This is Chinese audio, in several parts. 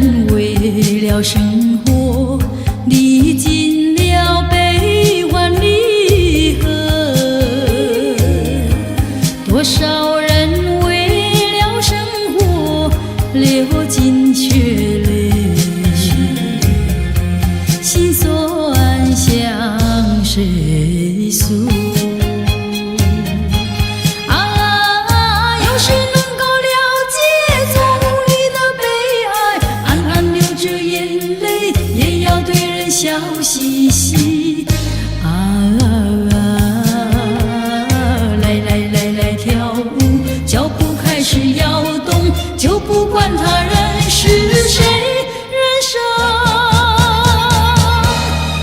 人为了生活历尽了悲欢离合，多少人为了生活流尽血泪，心酸向谁诉？笑嘻嘻来跳舞，脚步开始摇动，就不管他人是谁，人生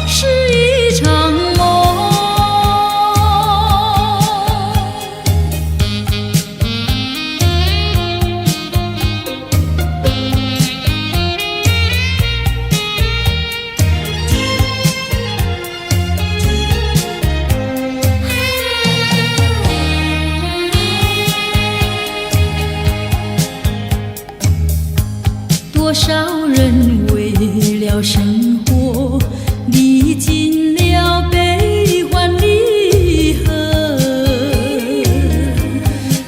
是一场梦。多少人为了生活历尽了悲欢离合，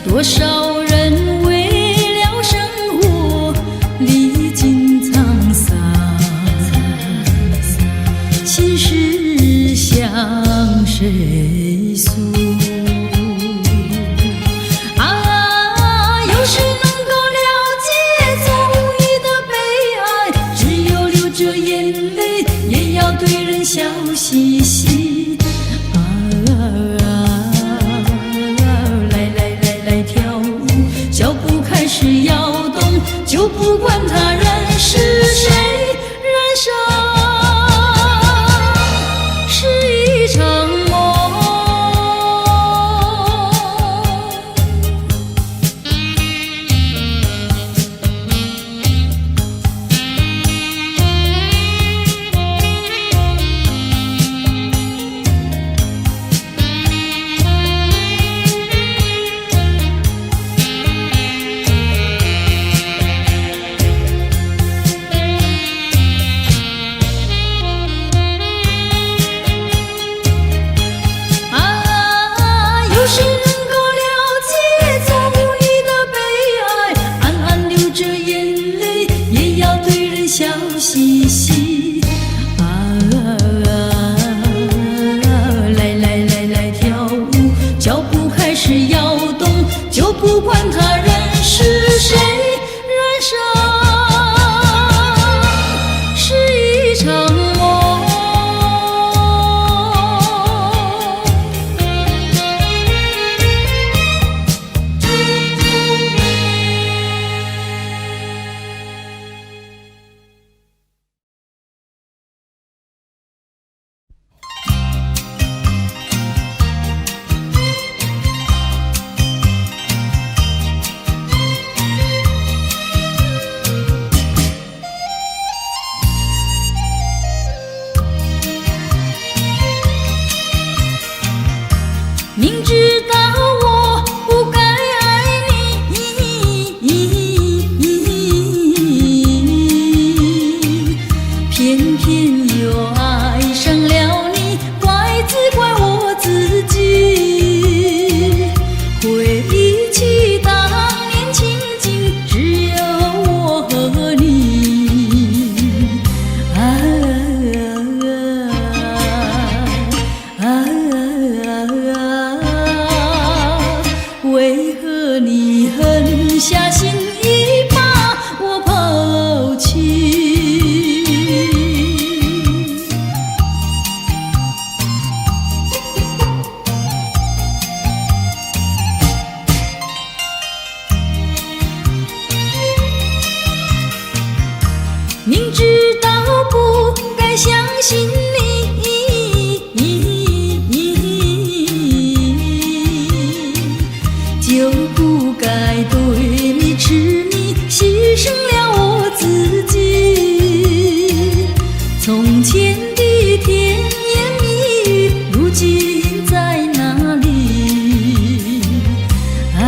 多少人为了生活历尽沧桑，心事向谁诉？对人笑嘻嘻来跳舞，脚步开始摇动，就不管他人是谁，人生是一场梦。笑嘻嘻来跳舞，脚步开始摇动，就不管他人是谁，人生是一场梦。明知道我不该爱你，偏偏又爱上了你，怪只怪我自己。回忆起当年情景，只有我和你。为何你狠下心意把我抛弃？明知道不该相信就不该对你痴迷，牺牲了我自己。从前的甜言蜜语，如今在哪里？啊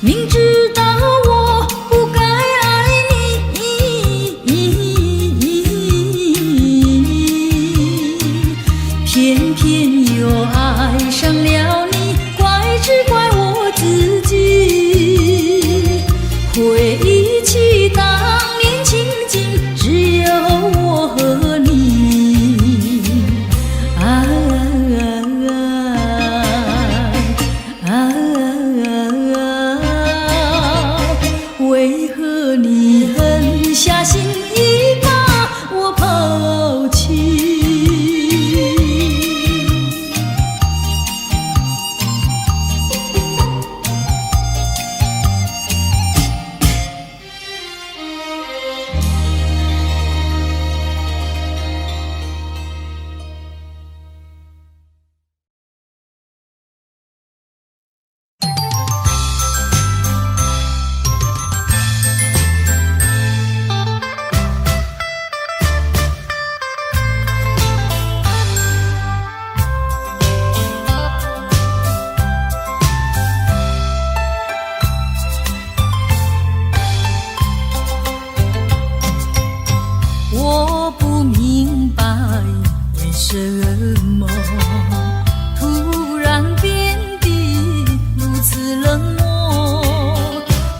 明知道我不该爱你，偏偏又爱上了你，怪只怪我自己。回忆起当年情景，只有我和你。为何你狠下心意把我抛弃？我不明白为什么突然变得如此冷漠，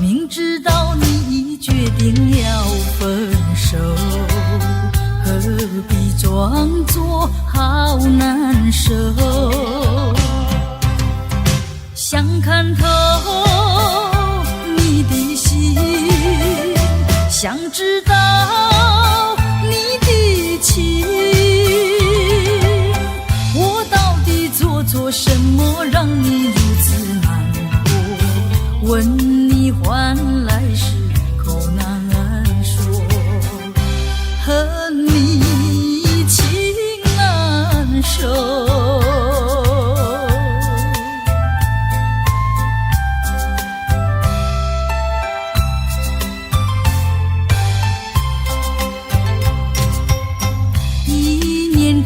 明知道你已决定要分手，何必装作好难受？想看透你的心，想知道你的情，我到底做错什么让你如此难过？问你换来是口难说，和你情难守。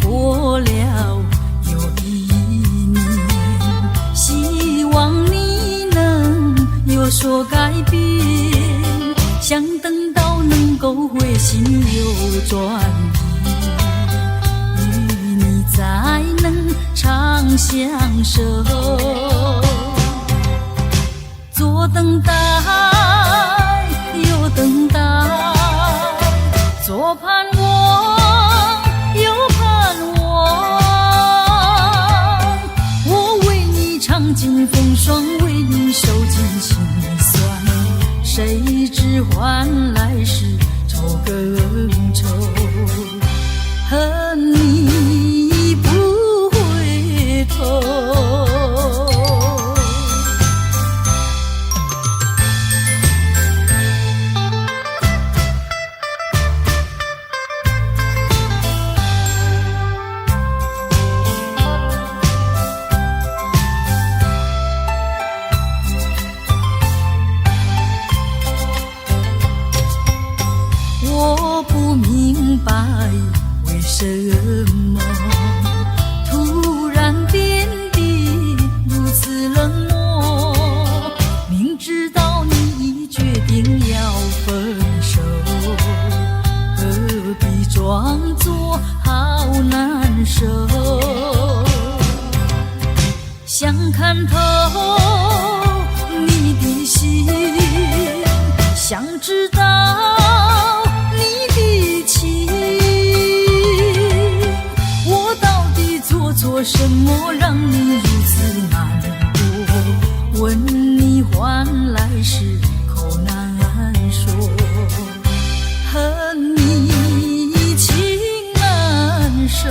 过了又一年，希望你能有所改变，想等到能够回心又转意，与你才能长相守。左等待右等待，左盼望右盼望，我为你尝尽风霜，为你受尽辛酸，谁知换来是愁更愁，恨你不回头。我不明白为什么突然变得如此冷漠，明知道你已决定要分手，何必装作好难受？想看透你的心，想知道做什么让你如此难过？问你换来是口难说，和你情难守。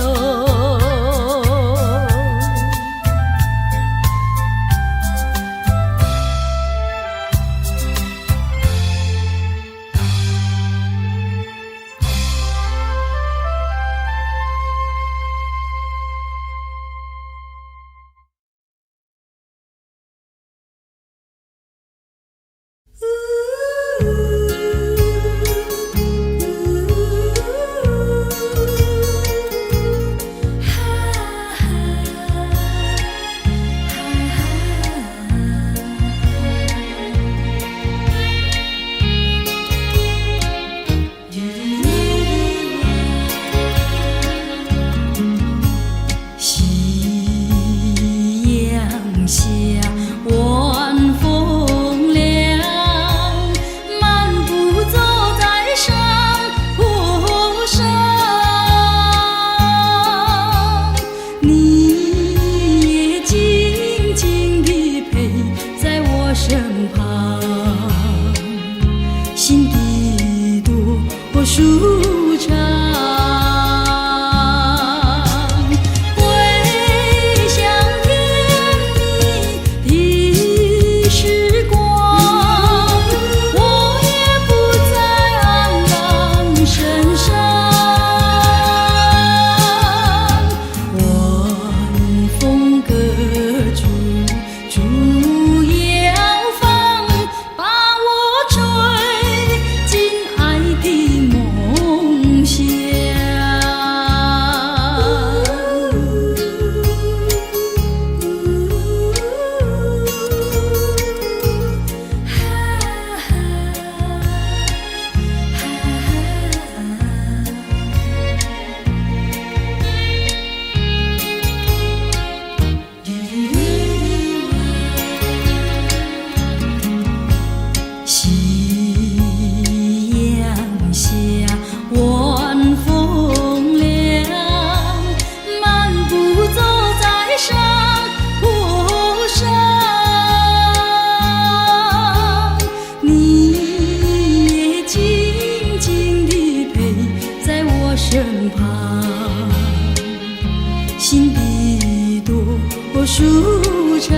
多舒畅。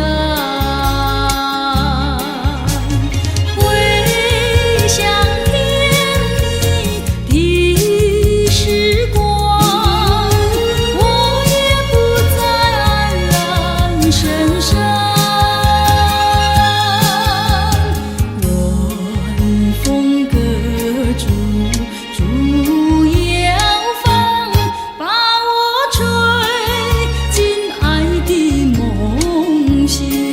回想甜蜜的时光，我也不再黯然神伤。晚风隔竹，竹摇芳，把我吹进爱的梦乡。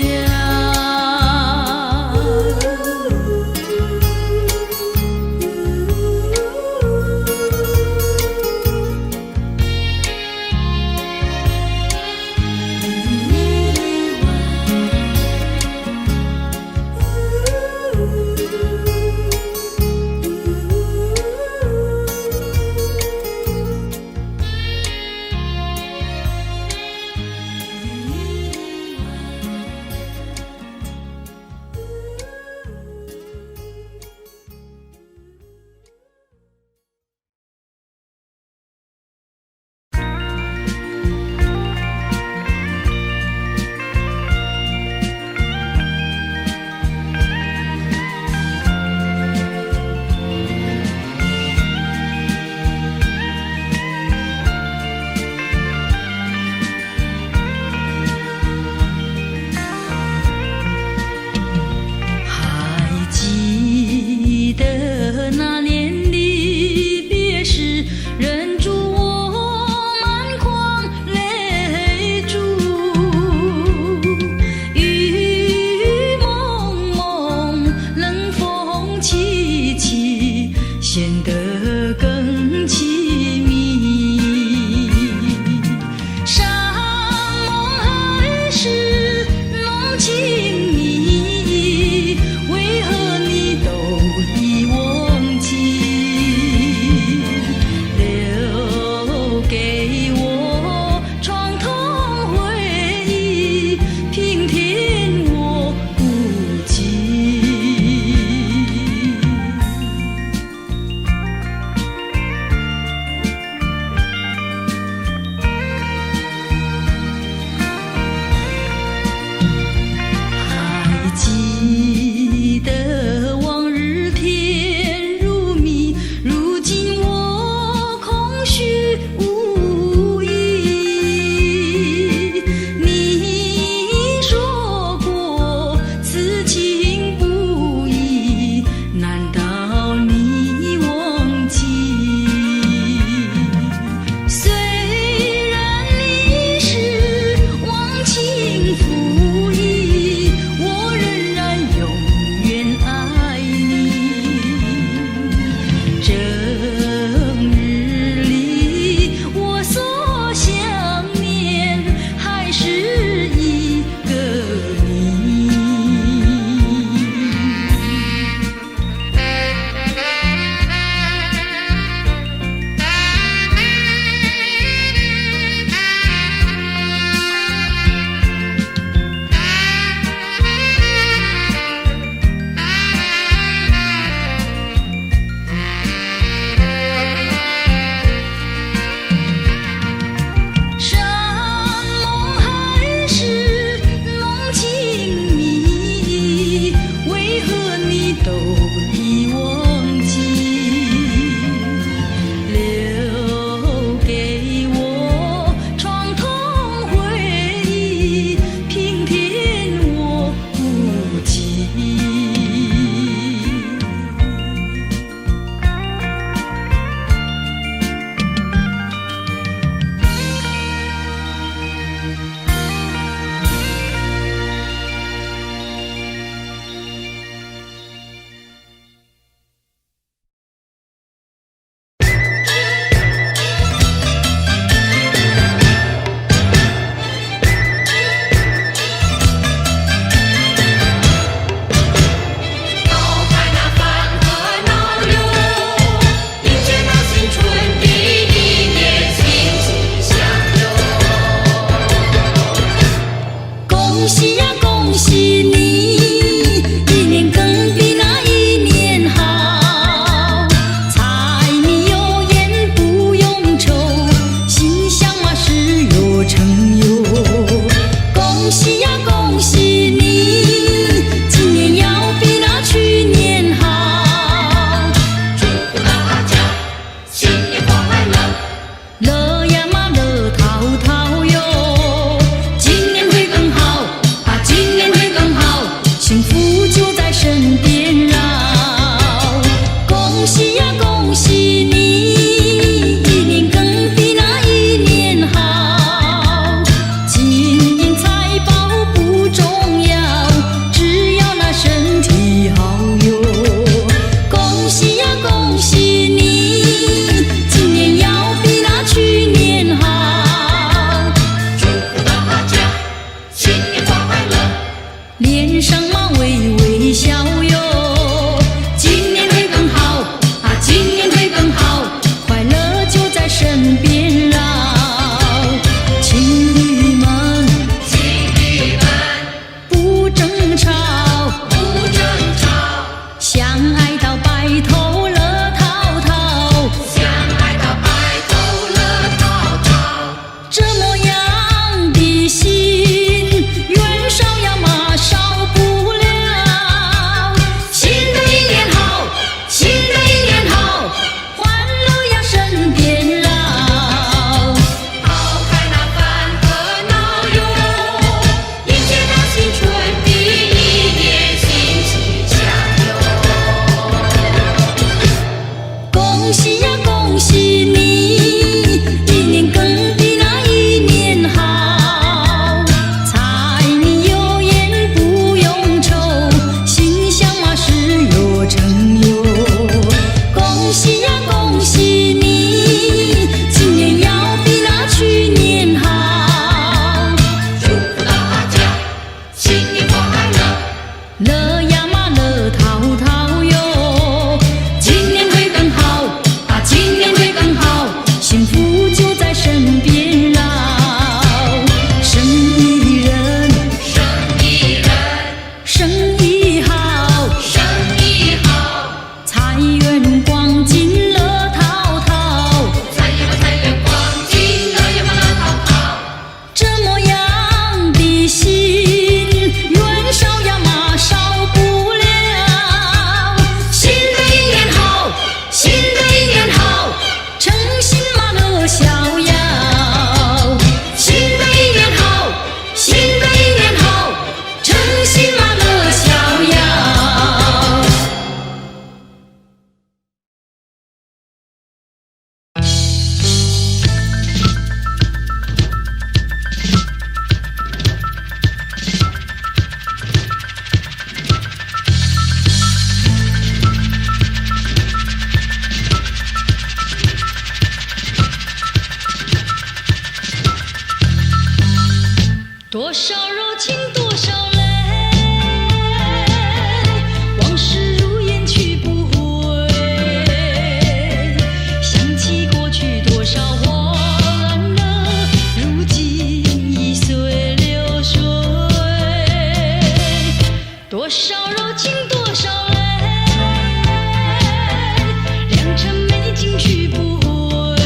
多少柔情多少泪，往事如烟去不回。想起过去多少欢乐，如今已随流水。多少柔情多少泪，良辰美景去不回，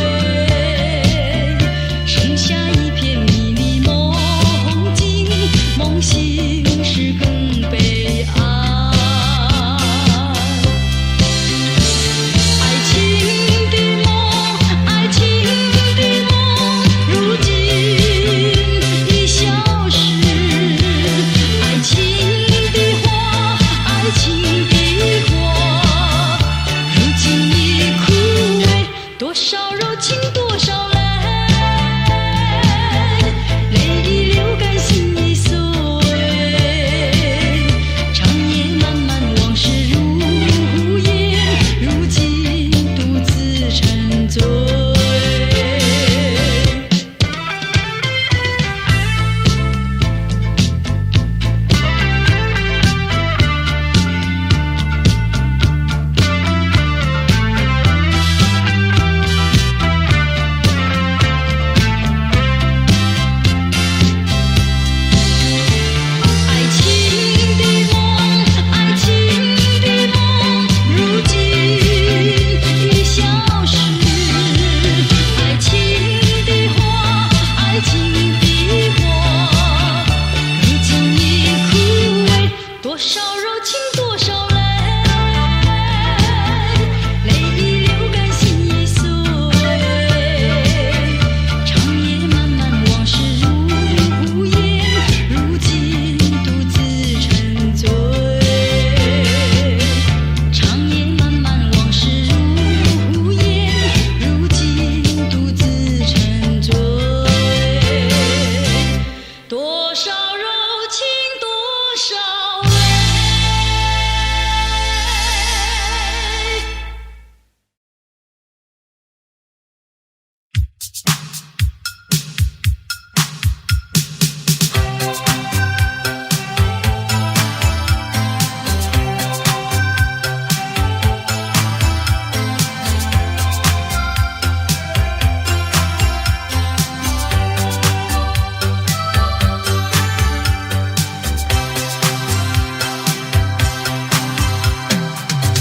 剩下一片迷离梦境，梦醒时更悲哀。爱情的梦，爱情的梦，如今已消失。爱情的花，爱情的花，如今已枯萎。多少柔情多少泪，泪已流干心已碎。长夜漫漫往事如烟，如今独自沉醉。爱情的梦，爱情的梦，如今已消失。爱情的花，爱情的花，如今已枯萎。多少柔情多少泪，泪已流干心已碎。长夜漫漫往事如烟，如今独自沉醉。长夜漫漫往事如烟，如今独自沉醉。多少柔情多少泪。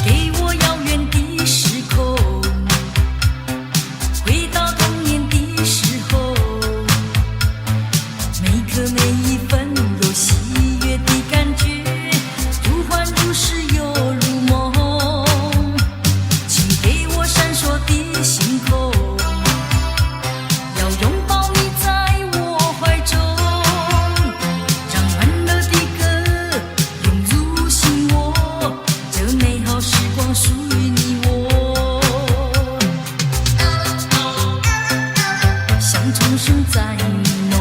给我遥远的时空，回到童年的时候，每刻每一分都喜悦的感觉，如幻如是又如梦。请给我闪烁的星空，要拥抱你在我怀中，让欢乐的歌涌入心窝，这美好时光属于你我。像钟声在弄，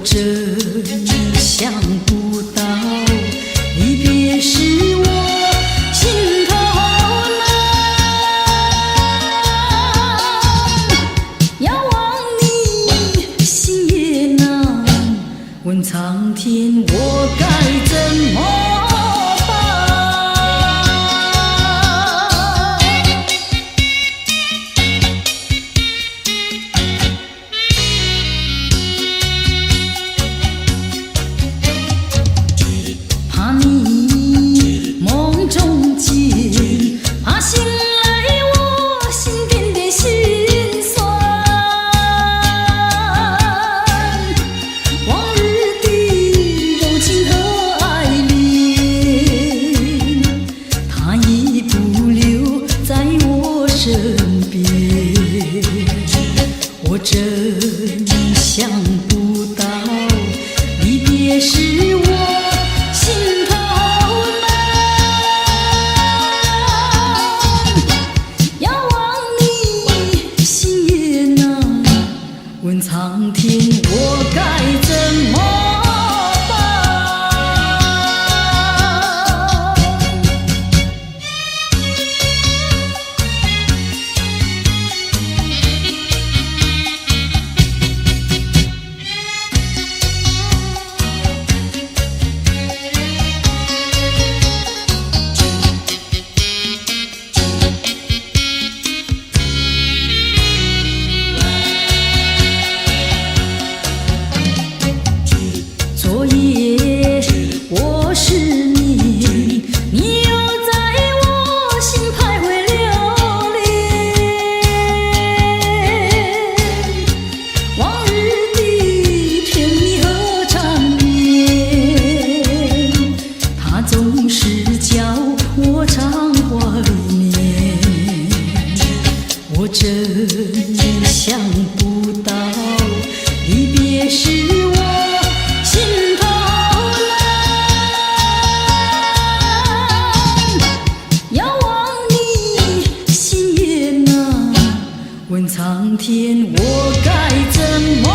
我真想不到，离别时我心头难。遥望你，心也难。问苍天，我该怎么苍天，我该怎么苍天，我该怎么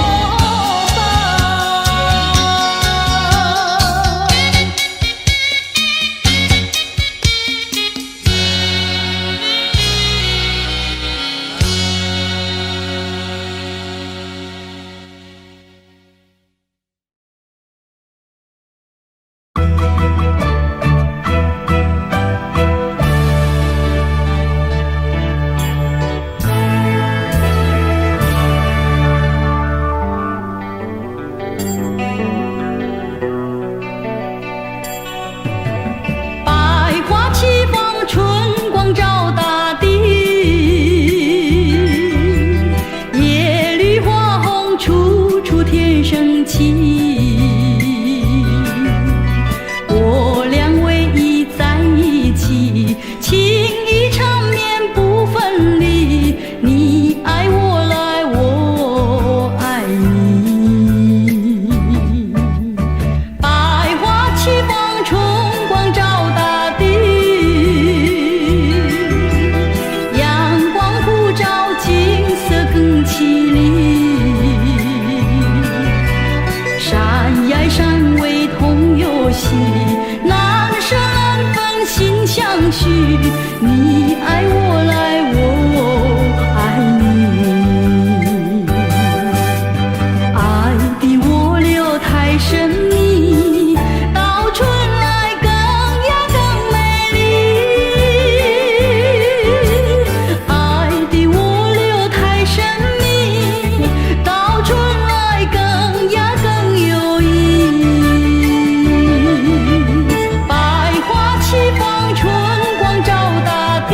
你爱我来，我爱你，爱比我流太神秘，到春来更呀更美丽，爱比我流太神秘，到春来更呀更有意义，百花齐放，春光照大地。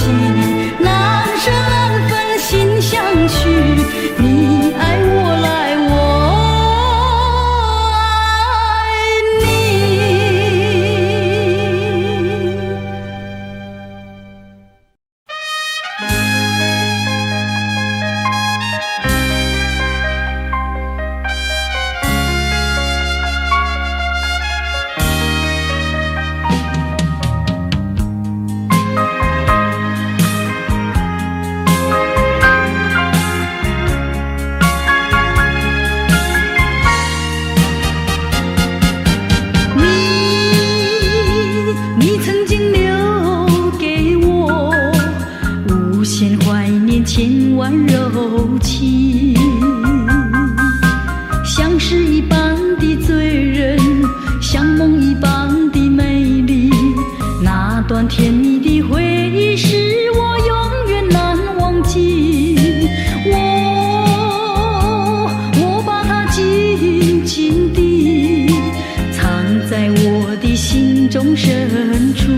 起，难舍难分心相许，你爱我来我爱你曾经留给我无限怀念，千万柔情，像诗一般的醉人，像梦一般的美丽。那段甜蜜的回忆是我永远难忘记。我把它紧紧地藏在我的心中深处，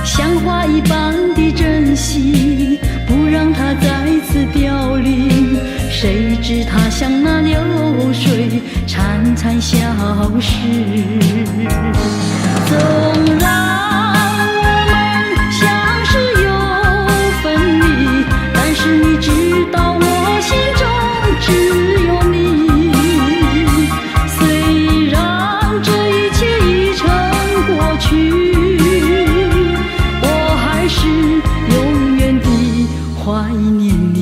像花一般的珍惜，不让它再次凋零。谁知它像那流水潺潺消失。纵然我们相识又分离，但是你知道我心中只有你。虽然这一切已成过去，我还是永远地怀念你。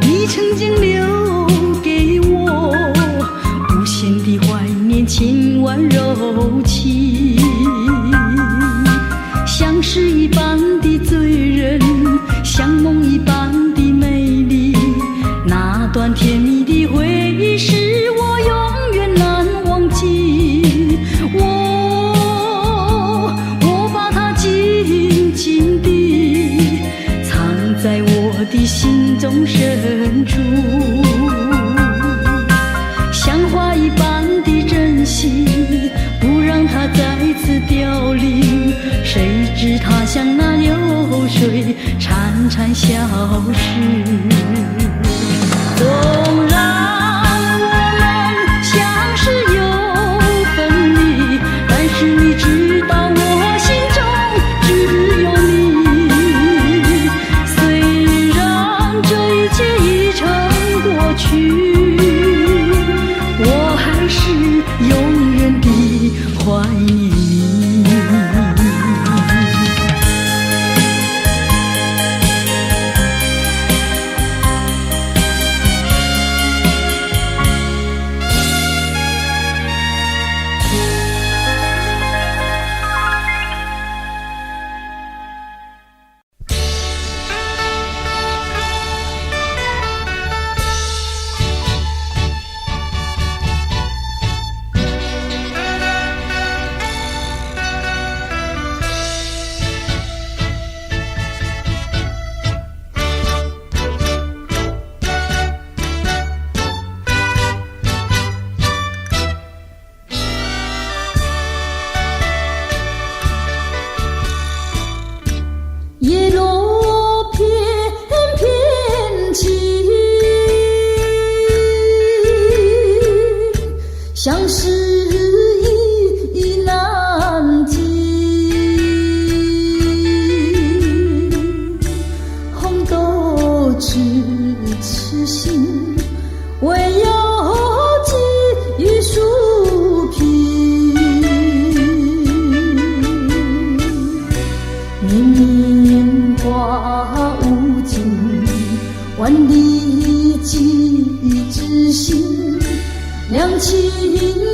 你曾经留给我无限的怀念，千万柔情，像诗一般的醉人，像梦一般的美丽。那段甜蜜的回忆是我永远难忘记。我把它紧紧地藏在我的心中深处，像花一般的珍惜，不让它再次凋零。谁知它像那流水潺潺消失。纵然我们相识又分离，但是你知道我心中只有你。虽然这一切已成过去，我还是永远地怀念你。叶落片片情，相识意难尽。红豆只痴心，唯有寄予树皮。年华无尽，万里寄知心。两情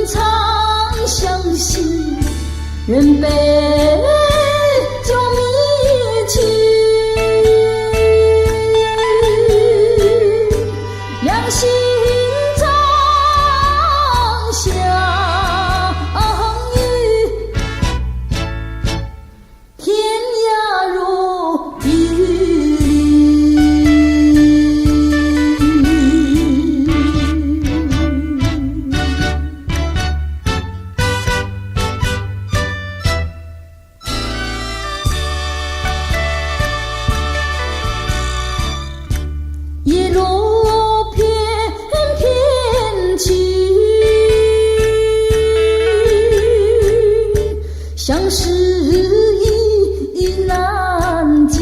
长相惜，人悲就觅情。两心长相依，相识意难尽，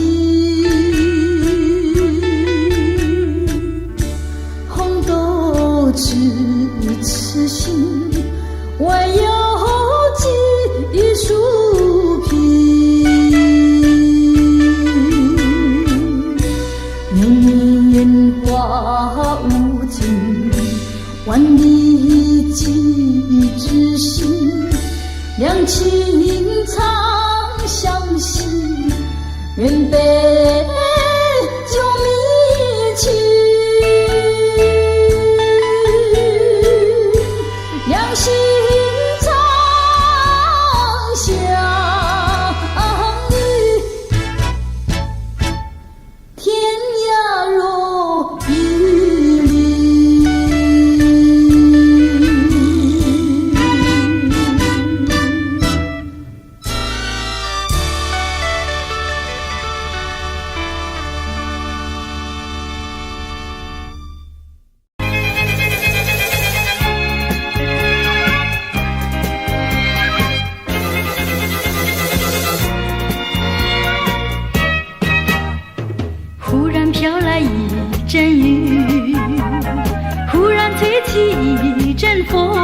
红豆只痴心，外有几树皮。年年花无尽，万里寄知心。两情长相惜，愿被酒迷情。两心长相依，天涯若比邻。忽然飘来一阵雨，忽然吹起一阵风，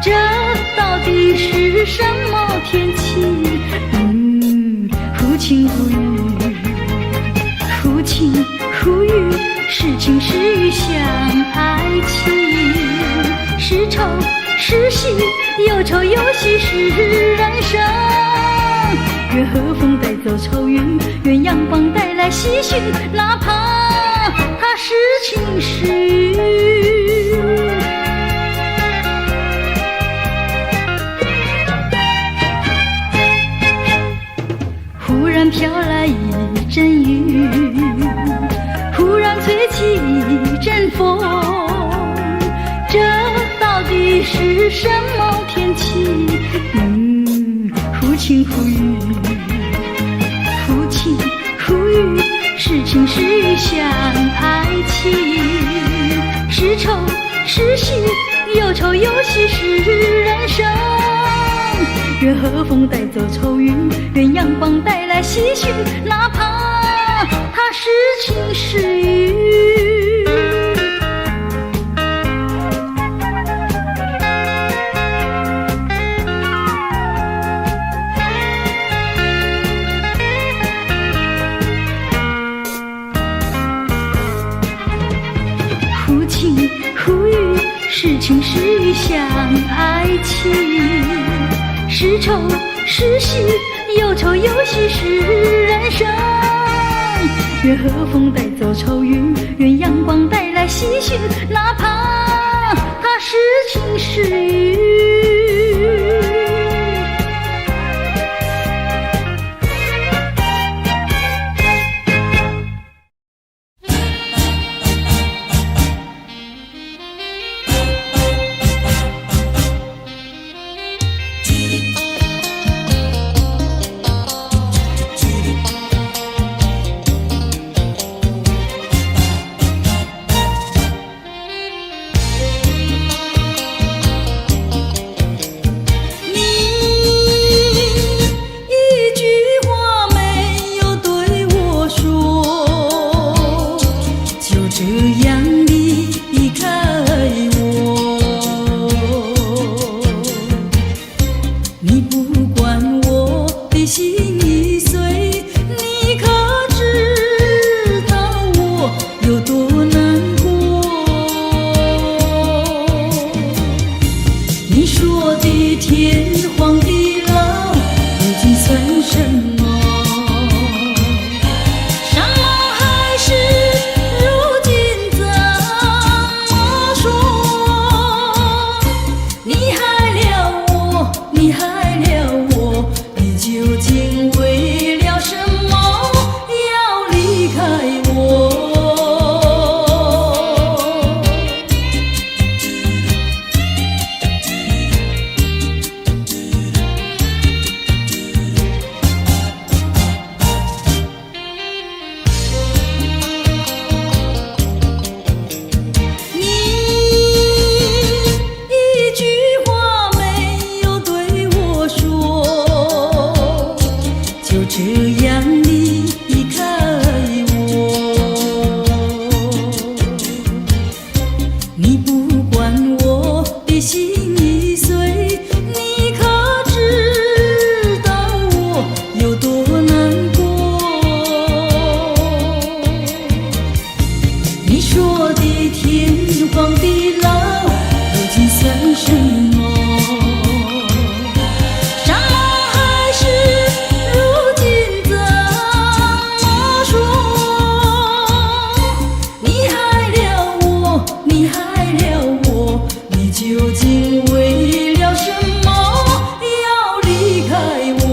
这到底是什么天气？忽晴忽雨，忽晴忽雨，是晴是雨相爱情，是愁是喜，有愁有喜是人生。愿和风带走愁云，愿阳光带来喜讯，哪怕它是晴是雨。忽然飘来一阵雨，忽然吹起一阵风，这到底是什么天气？忽晴忽雨，忽晴忽雨，是晴是雨相爱情，是愁是喜，有愁有喜是人生。愿和风带走愁云，愿阳光带来喜讯，哪怕它是晴是雨。忽晴忽雨，是晴是雨相爱情，是愁是喜，有愁有喜是人生。愿和风带走愁云，愿阳光带来喜讯，哪怕它是晴是雨。算什么？什么还是如今怎么说？你害了我，你害了我，你究竟为了什么要离开我？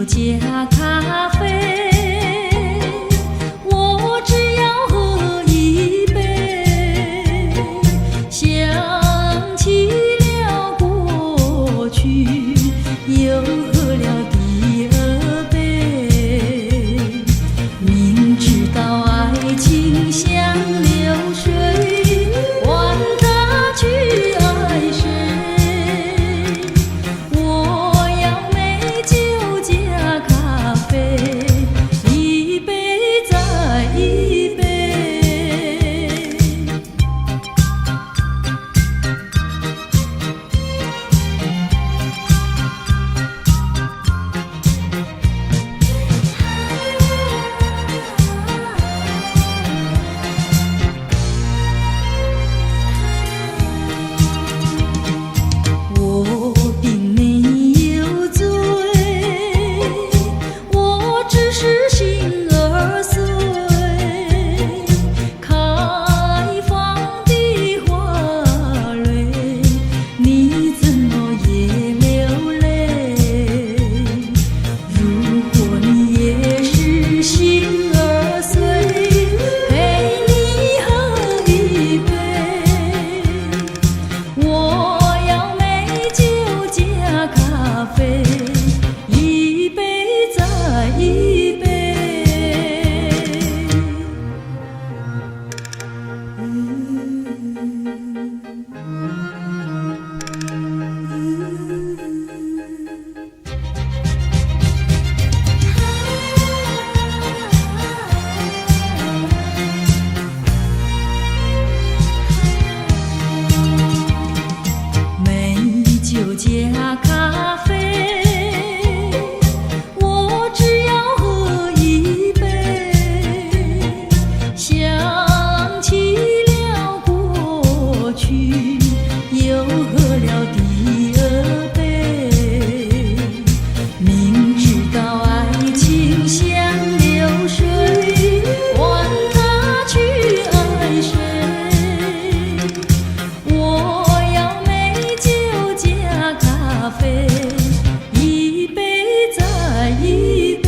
加咖啡，我只要喝一杯。想起了过去，又喝了第二杯。明知道爱情像流水，管它去爱谁。我要美酒加咖啡，一杯再一杯。我并没有醉，我只是心儿碎。开放的花蕊，你怎么也流泪？如果你也是心儿碎，陪你喝一杯。我要美酒加咖啡，一杯再一杯。美酒加咖啡，我只要喝一杯。想起了过去，又喝了第二杯。明知道爱情像流水，管它去爱谁。我要美酒加咖啡，一杯再一杯。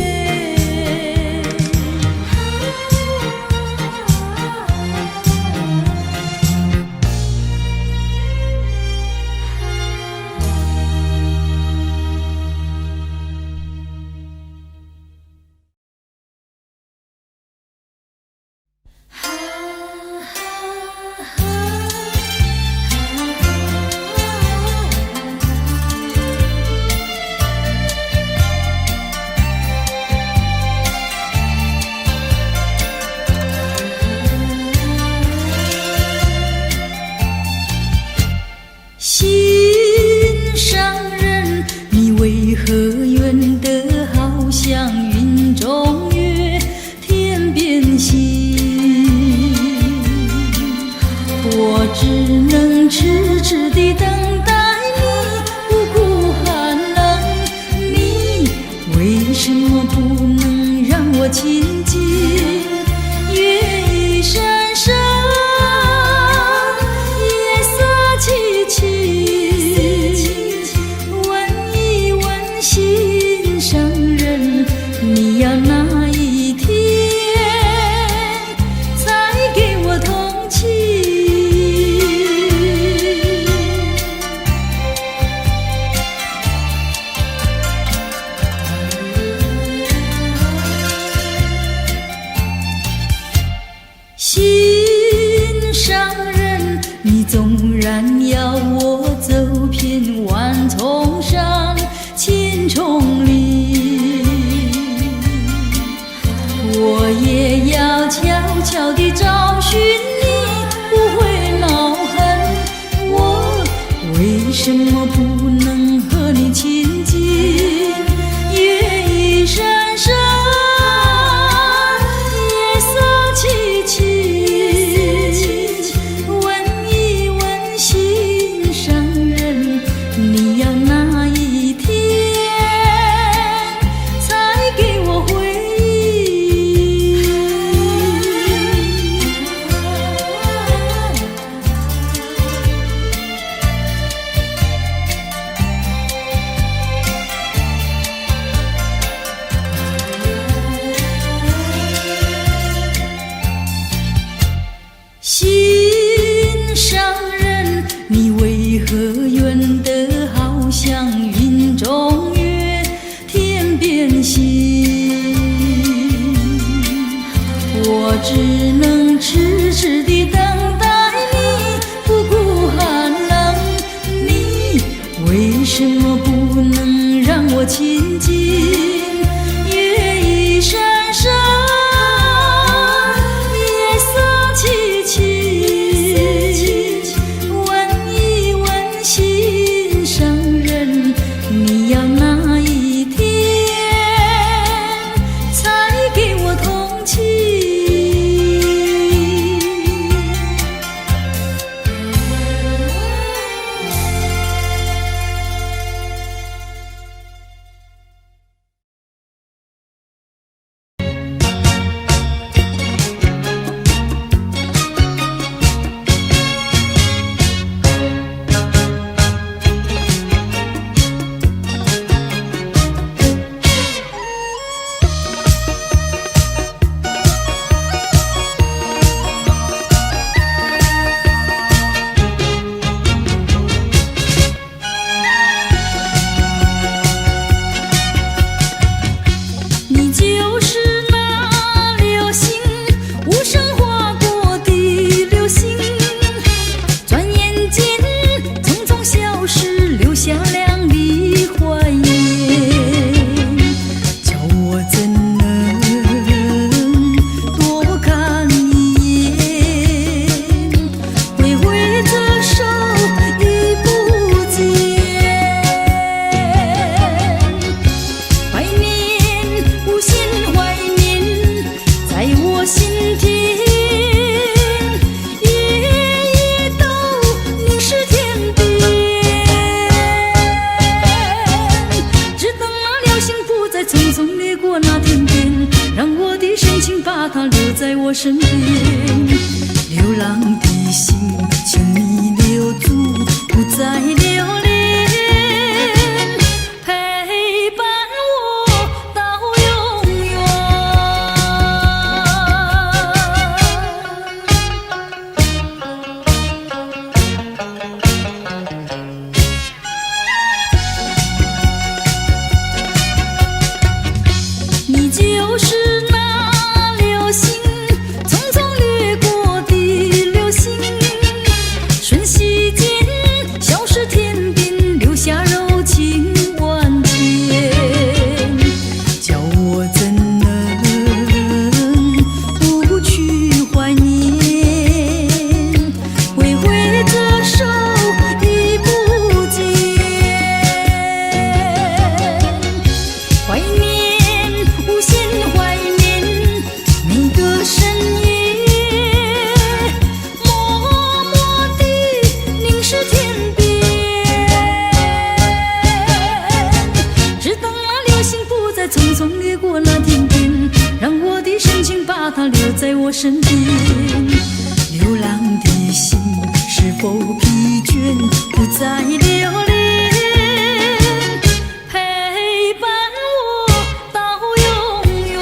心上人，你为何远得好像云中月，天边星？我只能痴痴地等待你，不顾寒冷。你为什么不能让我亲近？月一闪闪，夜色凄凄。问一问心上人，你要哪一天才纵然要我走遍万重山千重岭，我也要悄悄地找寻你，不会恼恨。我为什么不能和你亲近？夜已深深，夜色凄凄，问一问心上人，你要哪一天才给我回应？心上人，你为何远得好像云中月，天边星？我只能痴痴地等待你，不顾寒冷。你为什么不能让我亲近？夜已深深，夜色凄凄，问一问心上人，你要哪一天才给我同情？你就是那流星，无声划过的流星，转眼间匆匆消失，留下亮丽怀念。叫我怎能多看一眼？挥挥着手已不见。怀念，无限怀念，在我心田，夜夜都凝视天边。只等那流星不再匆匆掠过那天边，让我的深情把它留在我身边。流浪的心，请你留住，不再留恋，陪伴我到永远。你就是那流星，匆匆掠过的流星，瞬息间消失天边，留下柔情万千。叫我怎能不去怀念？挥挥着手已不见。怀念，无限怀念，每个深夜，默默地凝视天边。只等那流星不再匆匆掠过那天边，让我的深情把它留在我身边。流浪的心是否疲倦，不再留恋，陪伴我到永远。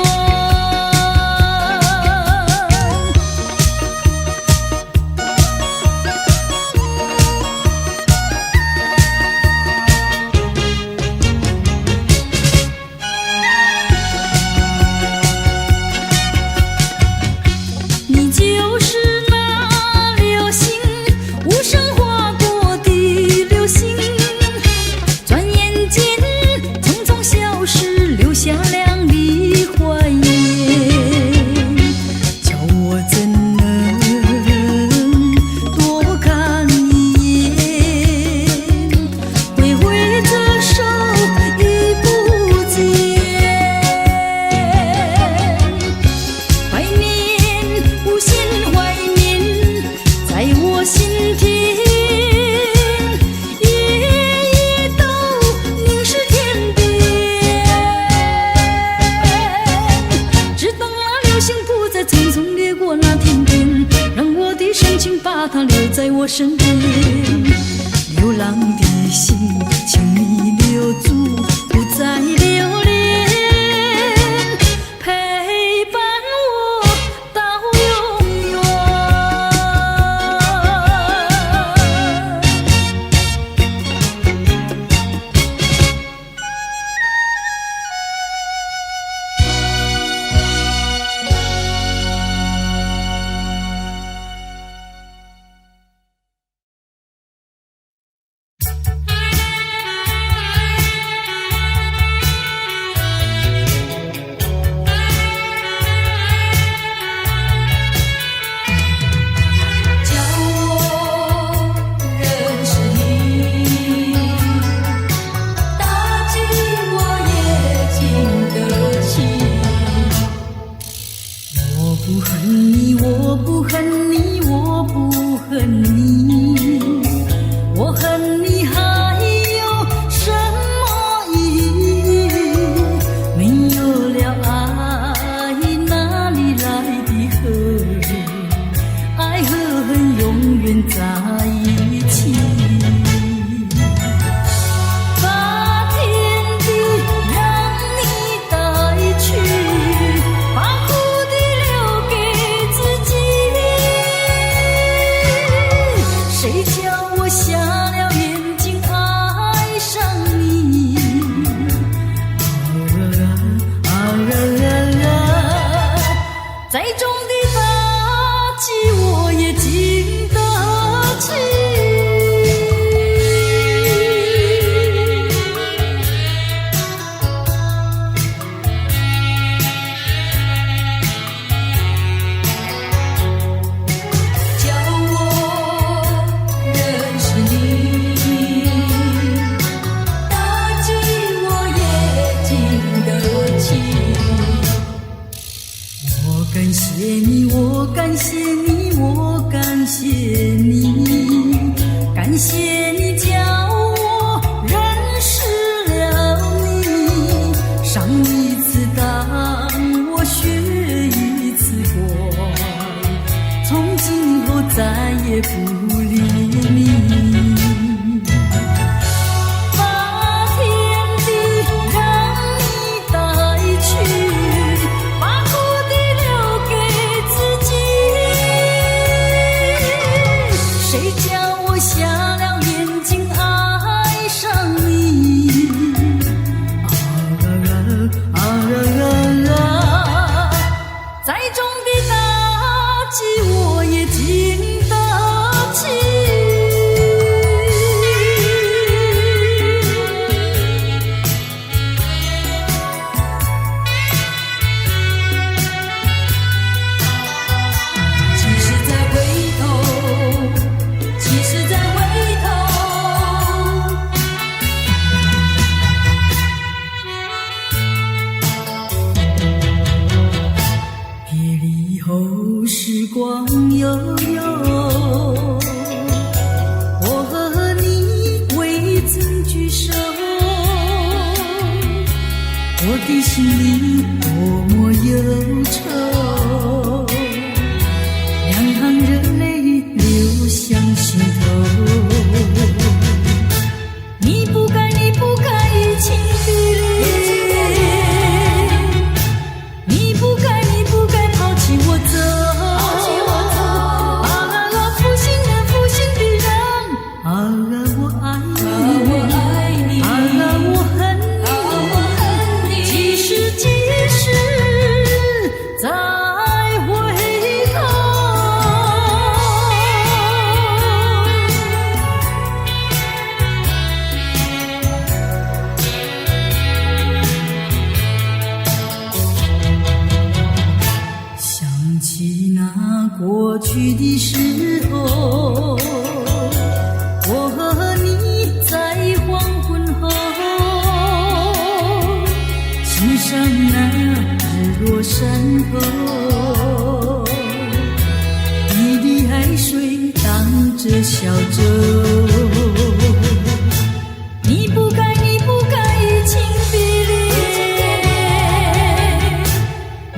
你就把它留在我身边。流浪的心，请你留住，不再留恋，陪伴我到永远。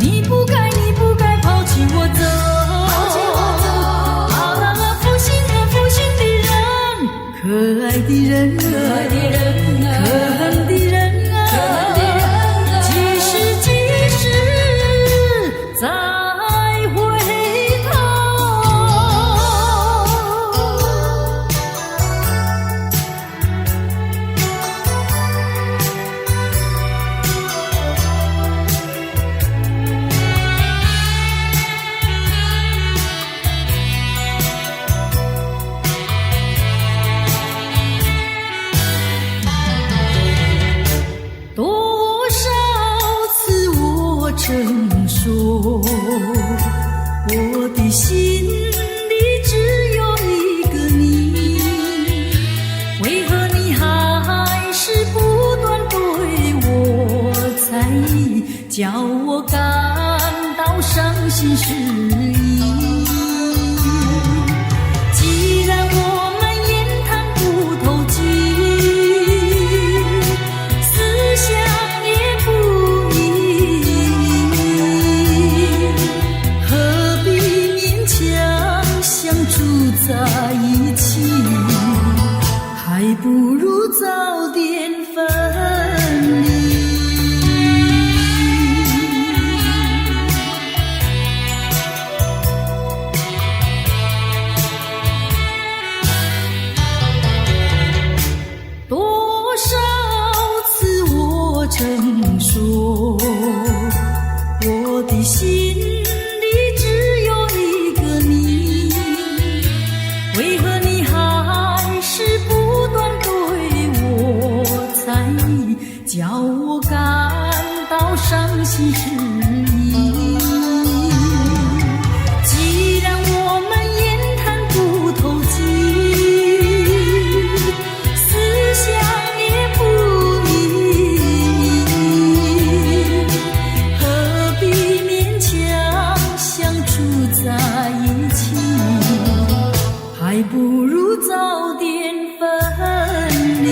你不该抛弃我走，心事意。既然我们言谈不投机，思想也不一，何必勉强相处在一起？还不如早点分离。多少次我曾说，我的心里只有一个你，为何你还是不断对我在意，叫我感到伤心失意。既然我们言谈不投机，思想也不一，何必勉强相处在一起？还不如早点分离。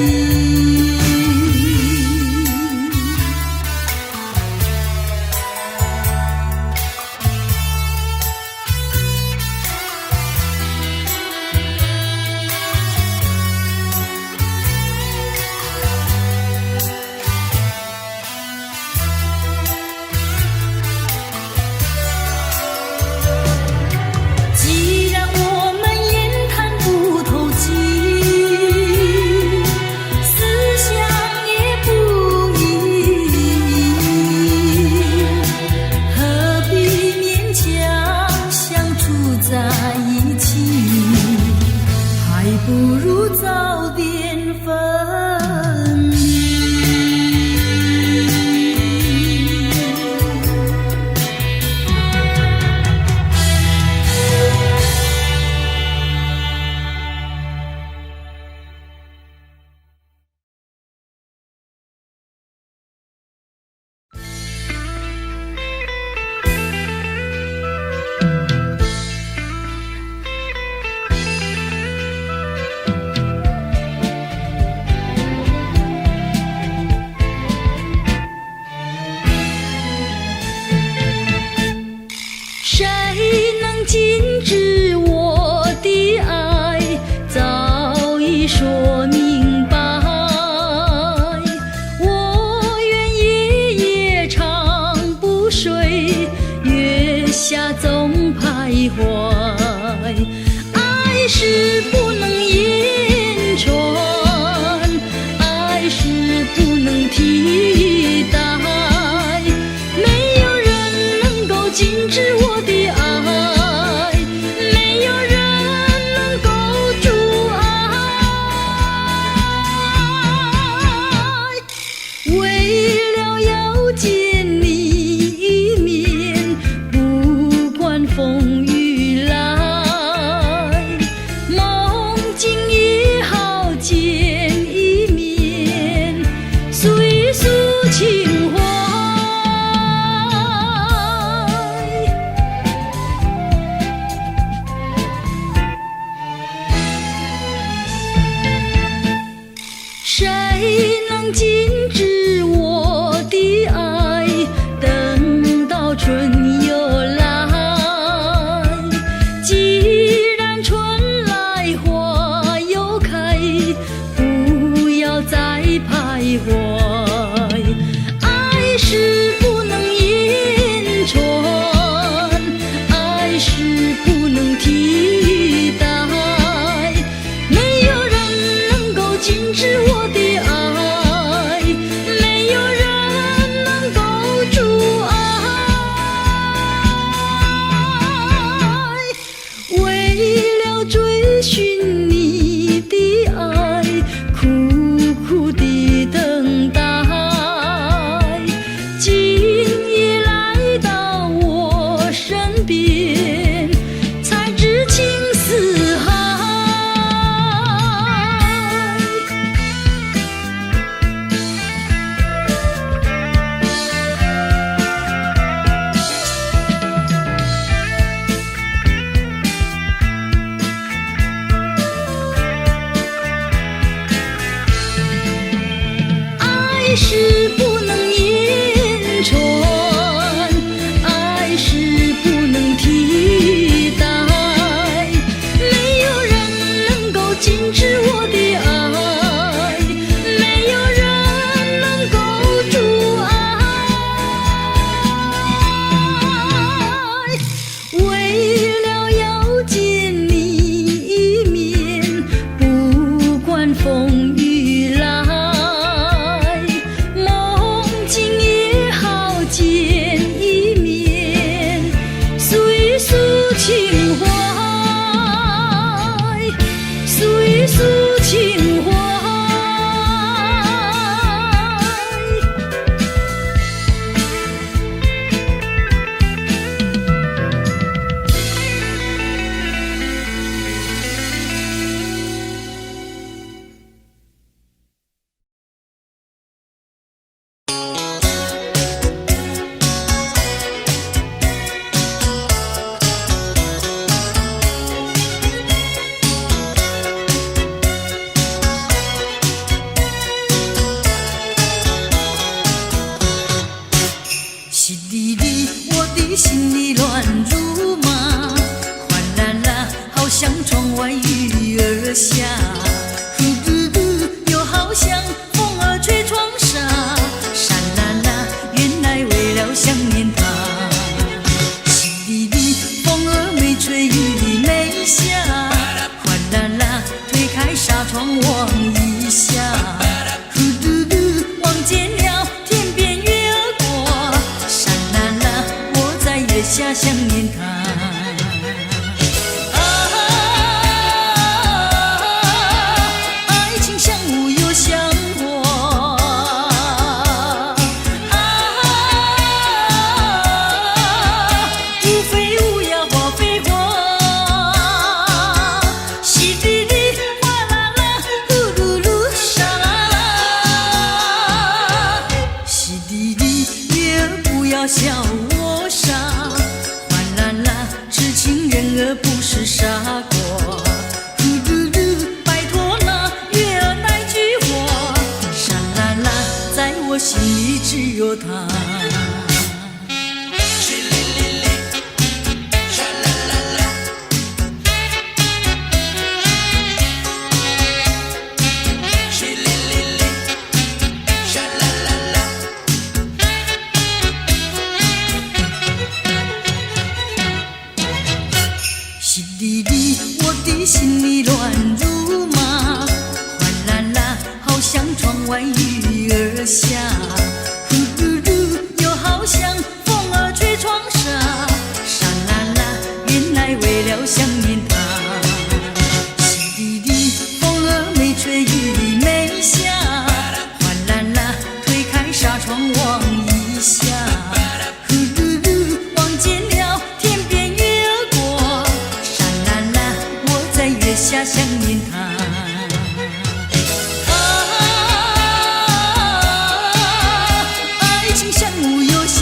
既然我们言谈不投机，思想也不一，何必勉强相处在一起？还不如早点分离。谁能禁止我的爱？早已说明白。我愿夜夜长不睡，月下总徘徊。爱是不能言传，爱是不能替代。没有人能够禁止我的爱，没有人能够阻碍。为了要见你一面，不管风雨来，梦境也好见一面，诉一诉情怀。谁能禁止我的爱？等到春又来，既然春来花又开，不要再徘徊。爱是不能言传，爱是不能替代。没有人能够禁止我的爱，没有人能够阻碍。为了追寻你的爱，苦苦地等待，今夜来到我身边，才知情似海。是不能言传，爱是不能替代，没有人能够禁止我的爱，没有人能够阻碍。为了要见你一面，不管风雨来，梦境也好见一面，诉一诉情怀，诉一诉情怀。淅沥沥，我的心里乱如麻，哗啦啦，好像窗外雨儿下，呼噜噜，又好像风儿吹窗纱，沙啦啦，原来为了想念他。淅沥沥，风儿没吹，雨没下，哗啦啦，推开纱窗望一下，呼噜噜，望见了天边月儿过，沙啦啦，我在月下想念他。爱情像雾又像火，无非无呀花非花，淅沥沥，哗啦啦，呼噜噜，沙啦啦。淅沥沥，月儿不要笑我傻，哗啦啦，痴情人儿不是傻瓜，呼噜噜，拜托那月儿来娶我，沙啦啦，在我心里只有他。淅沥沥，我的心里乱如麻，哗啦啦，好像窗外雨儿下，呼噜噜，又好像风儿吹窗纱，沙啦啦，原来为了想念他。淅沥沥，风儿没吹，雨没下，哗啦啦，推开纱窗望一下，呼噜噜，望见了天边月儿过，沙啦啦，我在月下想念他。爱情像雾又像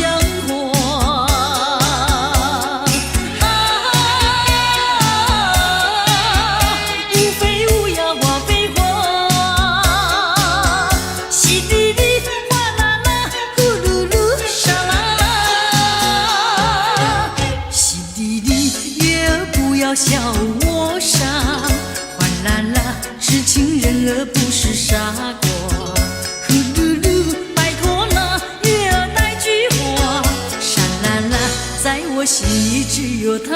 火，无非无呀花非花，淅沥沥，哗啦啦，呼噜噜，沙啦啦。淅沥沥，月儿不要笑我傻，哗啦啦，痴情人儿不是傻瓜，呼噜噜，拜托那月儿来娶我，沙啦啦，在我心里只有他。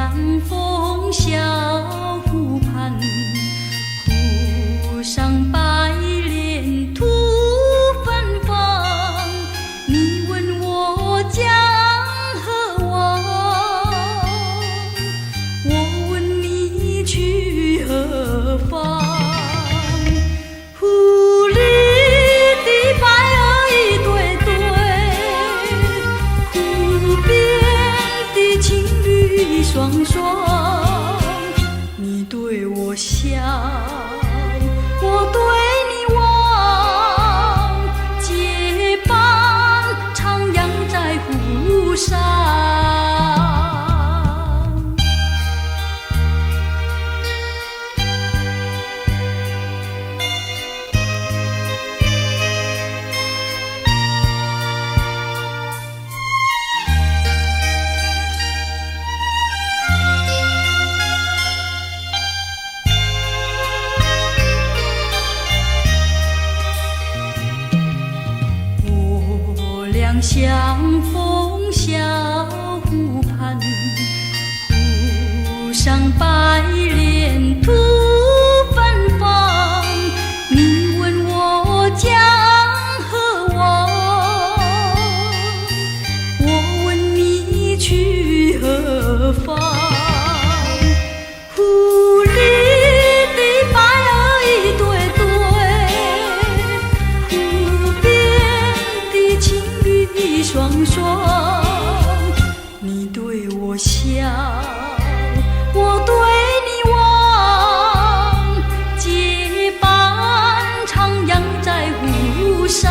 相逢小湖畔，湖上白莲吐芬芳。你问我将何往，我问你去何方。湖里的白儿一对对，湖边的情侣一双双。你对我笑，我对你望，结伴徜徉在湖上。相逢小湖畔，湖上白莲吐芬芳。你问我将何往，我问你去何方。湖里的白儿一对对，湖边的情一双双。你对我笑，我对你望，结伴徜徉在湖上。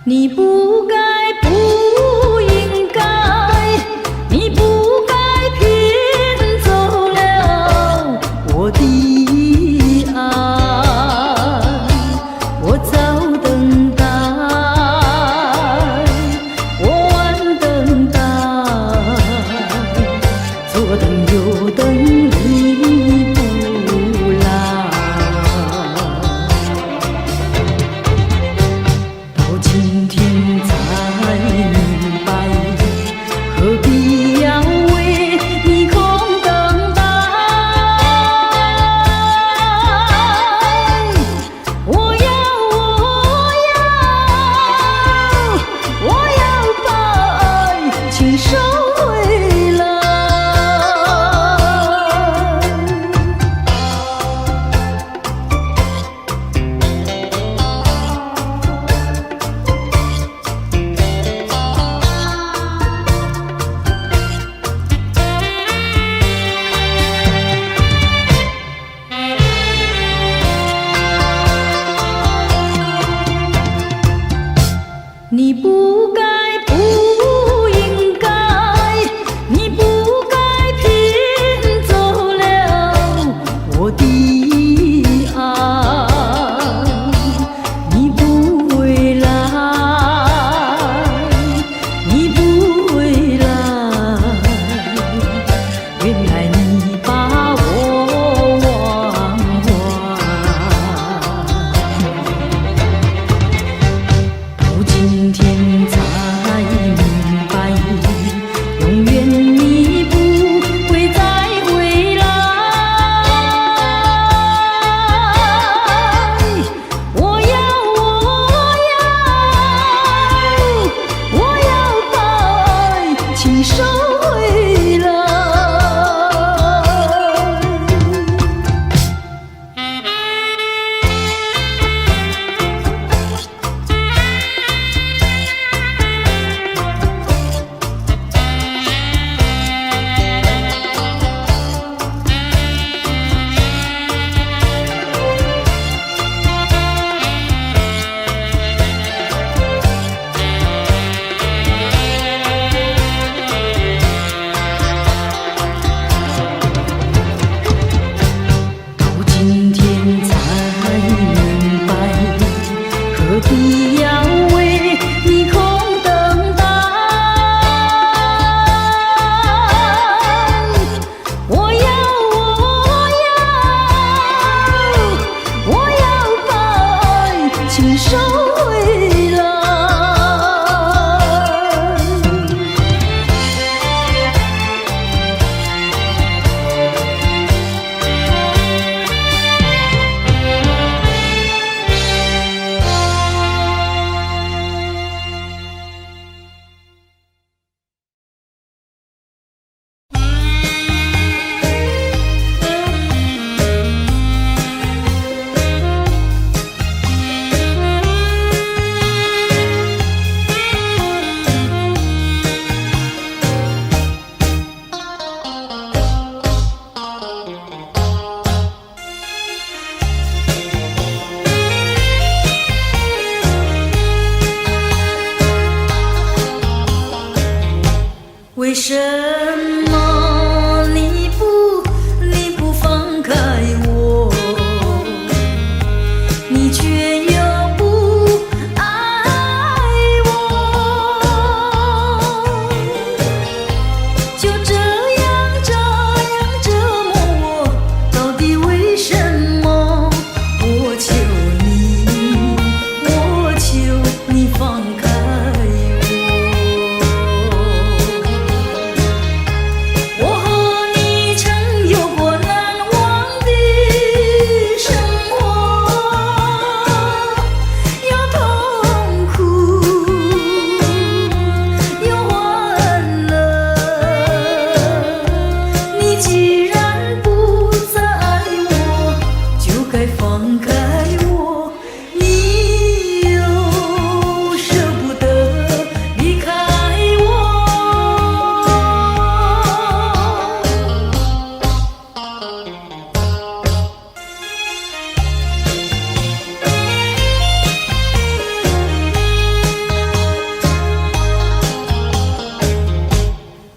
你不该，不应该，你不该骗走了我的爱。我早等待，我晚等待，左等右等你不来。到今天才明白，何必要为你空等待。我要把爱情收回来。你不该，不应该，你不该骗走了我的爱。你不回来，你不回来，原来你把我忘怀。到今天才为什么你不放开我，你却又不爱我，就这样折磨我，到底为什么？我求你放开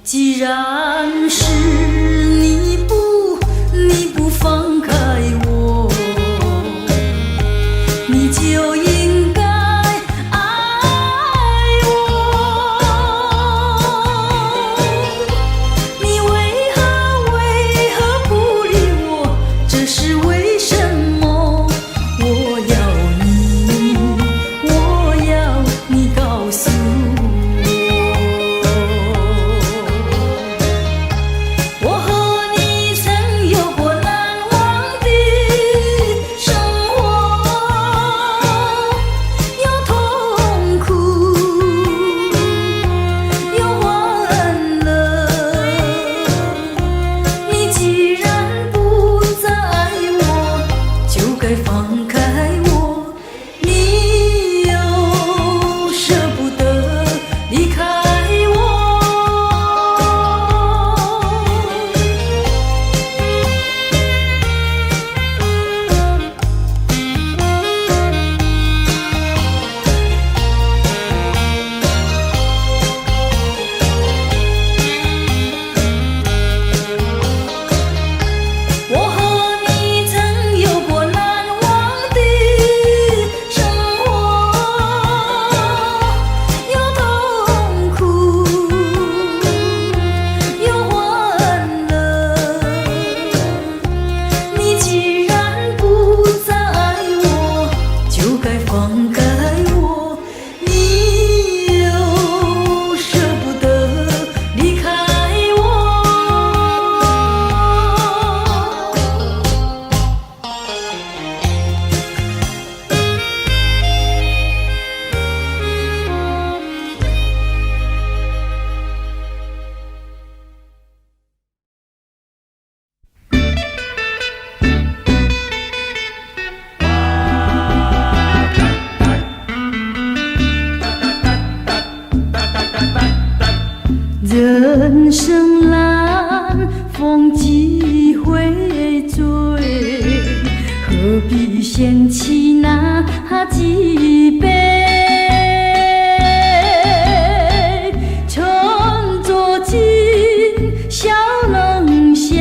既然是你不放开我，你就应该爱我。你为何不理我？这是为什么？我要你告诉放开我，你又舍不得离开我。我和你曾有过难忘的生活，有痛苦，有欢乐。你既然不再爱我，就该放开我。你又舍不得离开我。人生难，风几回醉，何必嫌弃那几杯？趁作今笑能相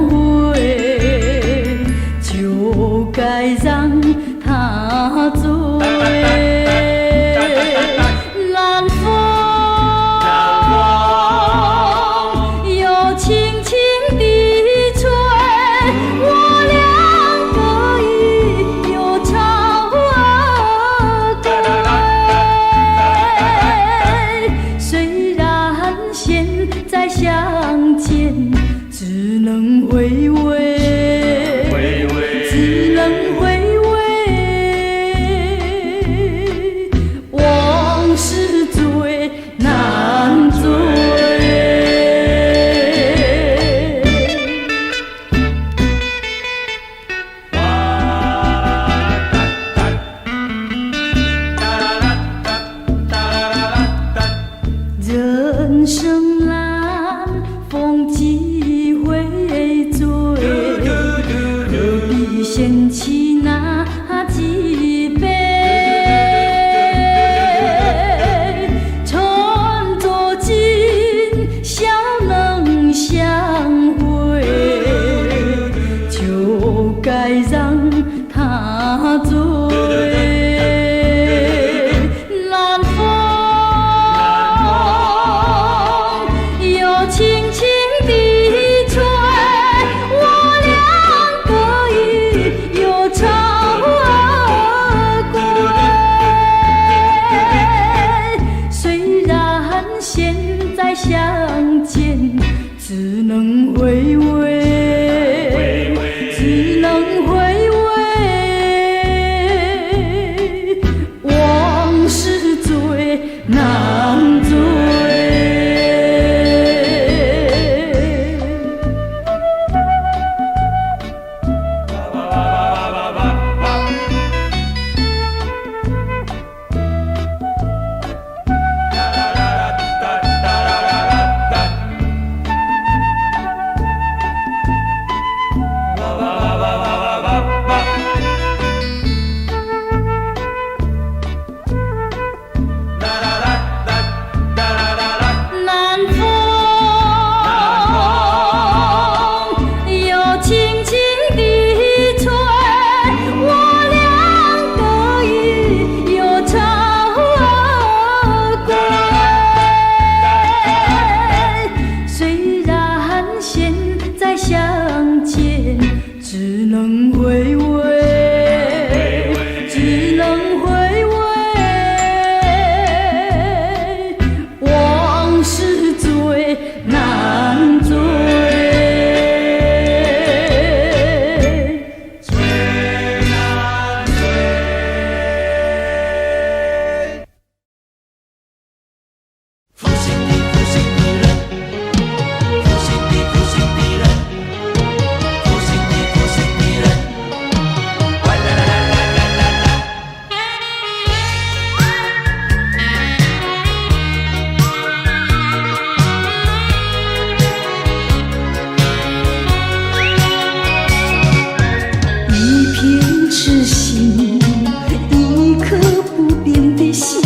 会，就该让他醉。南风我两个已有朝而归。相见，只能回味，只能回味。往事最难追。相见只能回味，只能回味。往事最难追，最难追。负心的负心的人，负心的负心的人。痴心，一颗不变的心，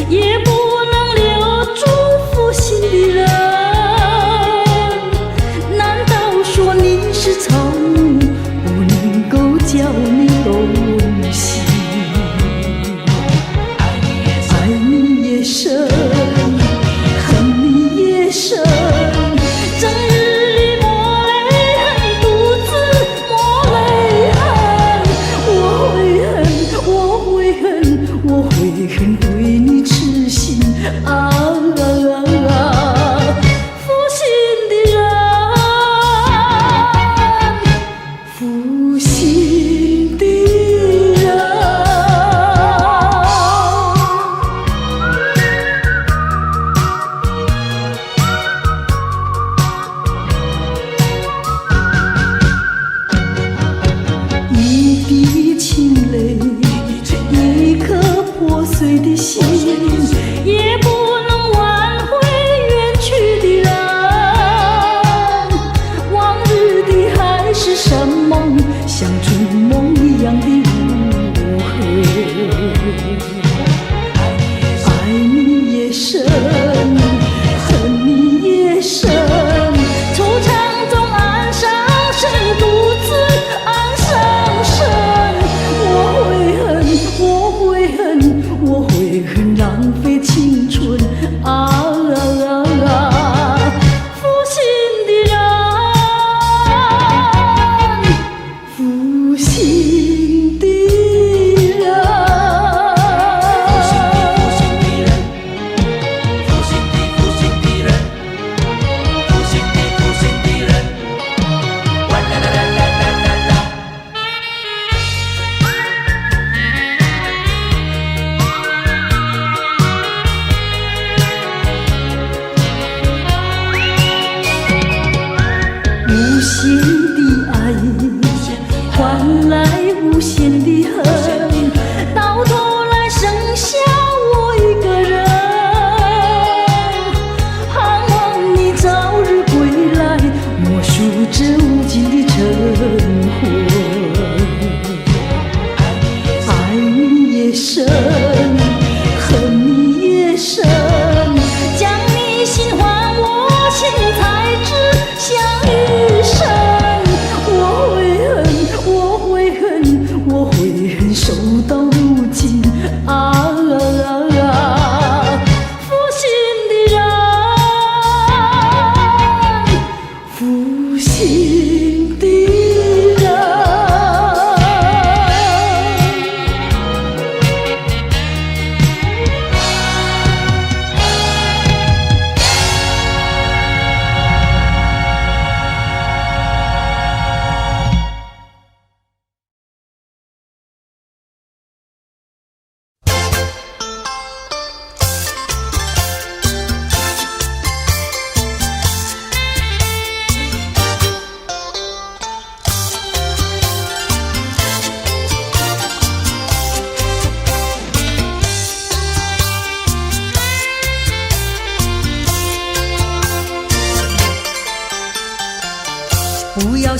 也不能留住负心的人。难道说你是草木，不能够叫你动心？爱你也深，恨你也深。我悔恨对你痴心啊，负心的人，负心的人。一滴清泪，一颗破碎的心，也不能挽回远去的人。往日的海誓山盟，像春梦一样的无悔。爱你也深，恨你也深。惆怅中暗伤神，独自暗伤神。我悔恨浪费青春啊，负心的人，负心的人，负心的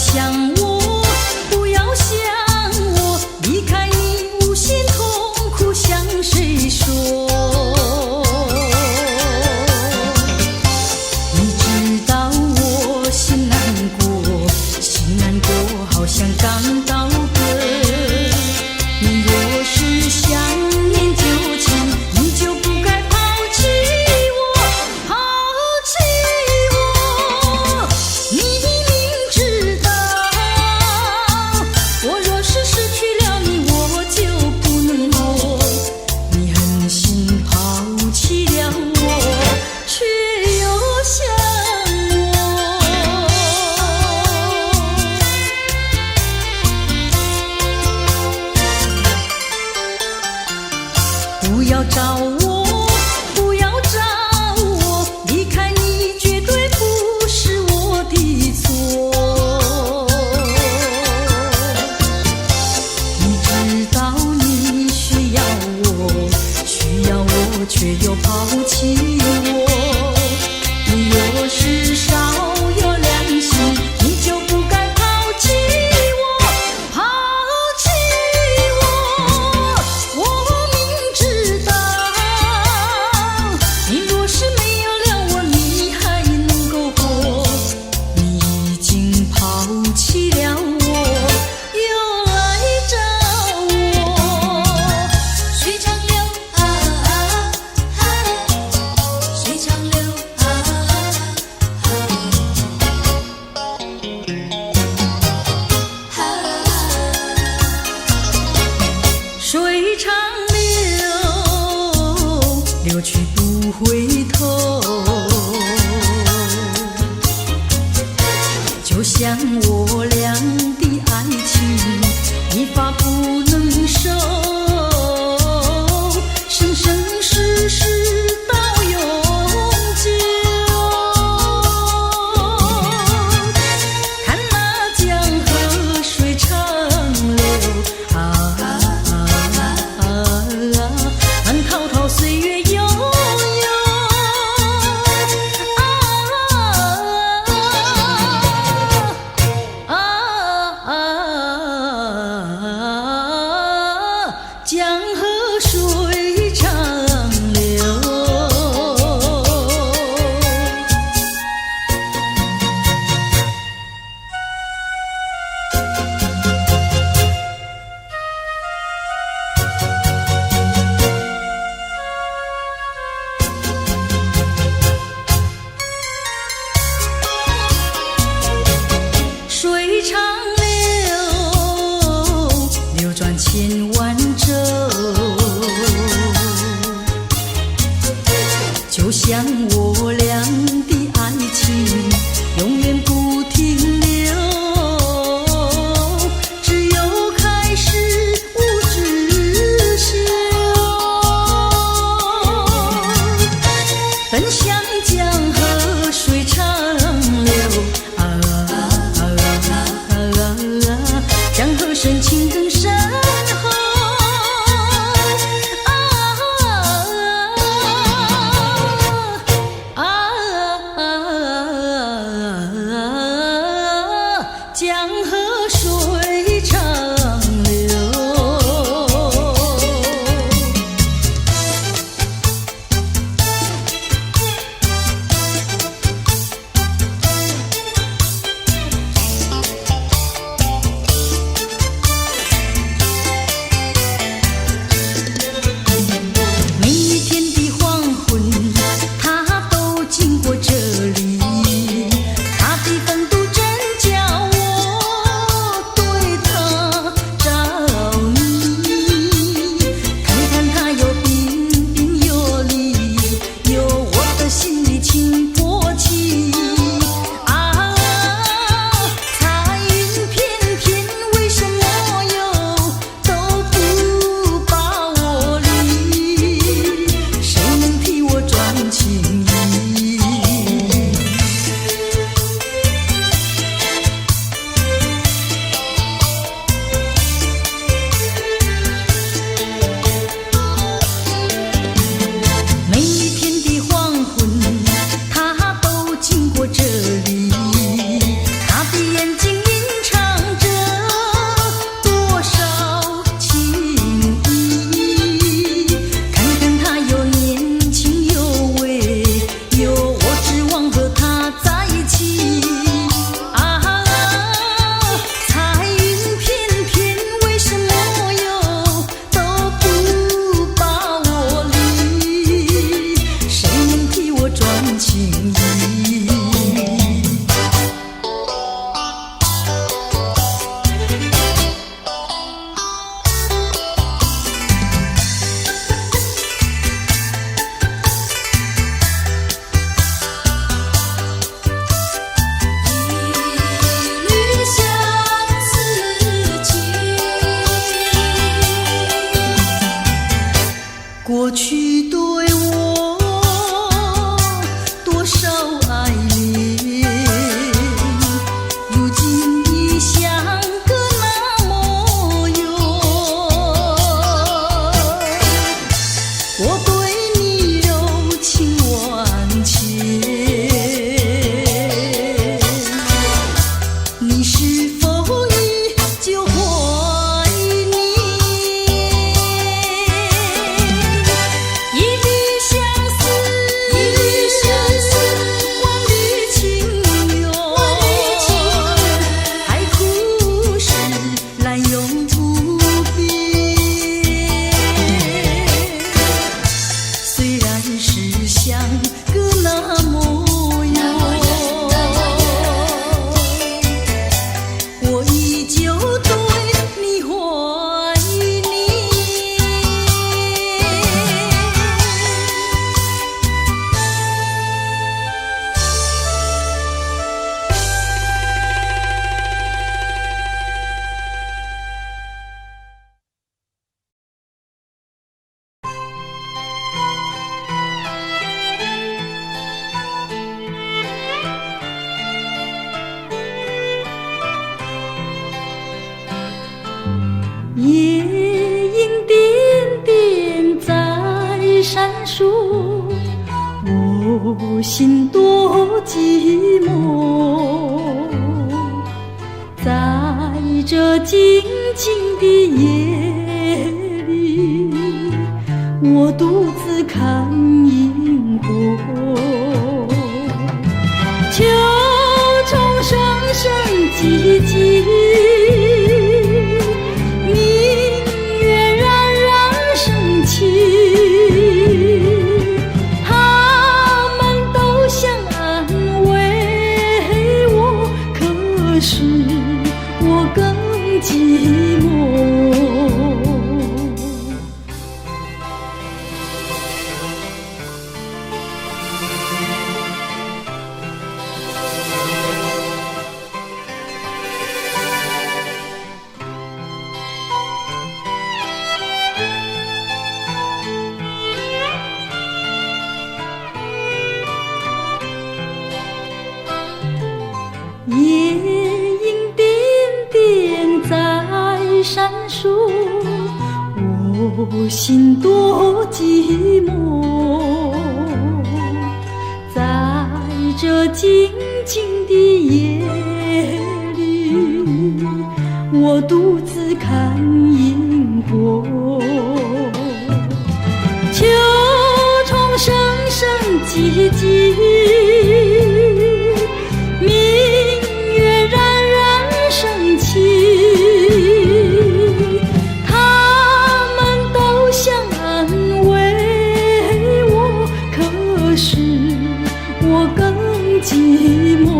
想我，不要想我，离开你无限痛苦向谁说？你知道我心难过，心难过好像刚到歌。你若是想念旧情，你就不该抛弃我，抛弃我。你明知道，我若是失去了你，我就不能活。你狠心抛弃了我，却又想我。不要找我，不要找我，离开你绝对不是我的错。你知道你需要我，需要我却又抛弃我。你若是少有良心，你就不该抛弃我，抛弃我。我明知道，你若是没有了我，你还能够活。你已经抛弃了我，又来找我。水长流啊啊啊，水长流啊啊啊，水长流，流去不回头。就像我俩的爱情，一发不能收，生生世世到永久。看那江河水长流啊啊啊，浪滔滔岁月悠悠江河水长流。水长流，流转千万洲，就像我俩的爱情，永远不停留。只有开始无止休，奔向江河水长流啊啊啊啊，江河深情更深厚江河水长流。是像个那模样，我依旧对你怀念。夜莺点点在闪烁，我心多寂寞。在这静静的夜里，我独自看萤火。秋虫声声唧唧，他们都想安慰我，可是我更寂寞。夜莺点点在闪烁，我心多寂寞。在这静静的夜里，我独自看萤火。秋虫声声唧唧，他们都想安慰我，可是我更寂寞。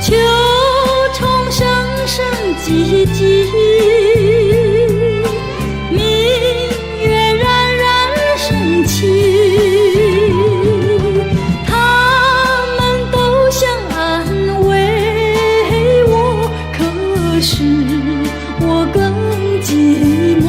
秋虫声声唧唧，明月冉冉升起，他们都想安慰我，可是我更寂寞。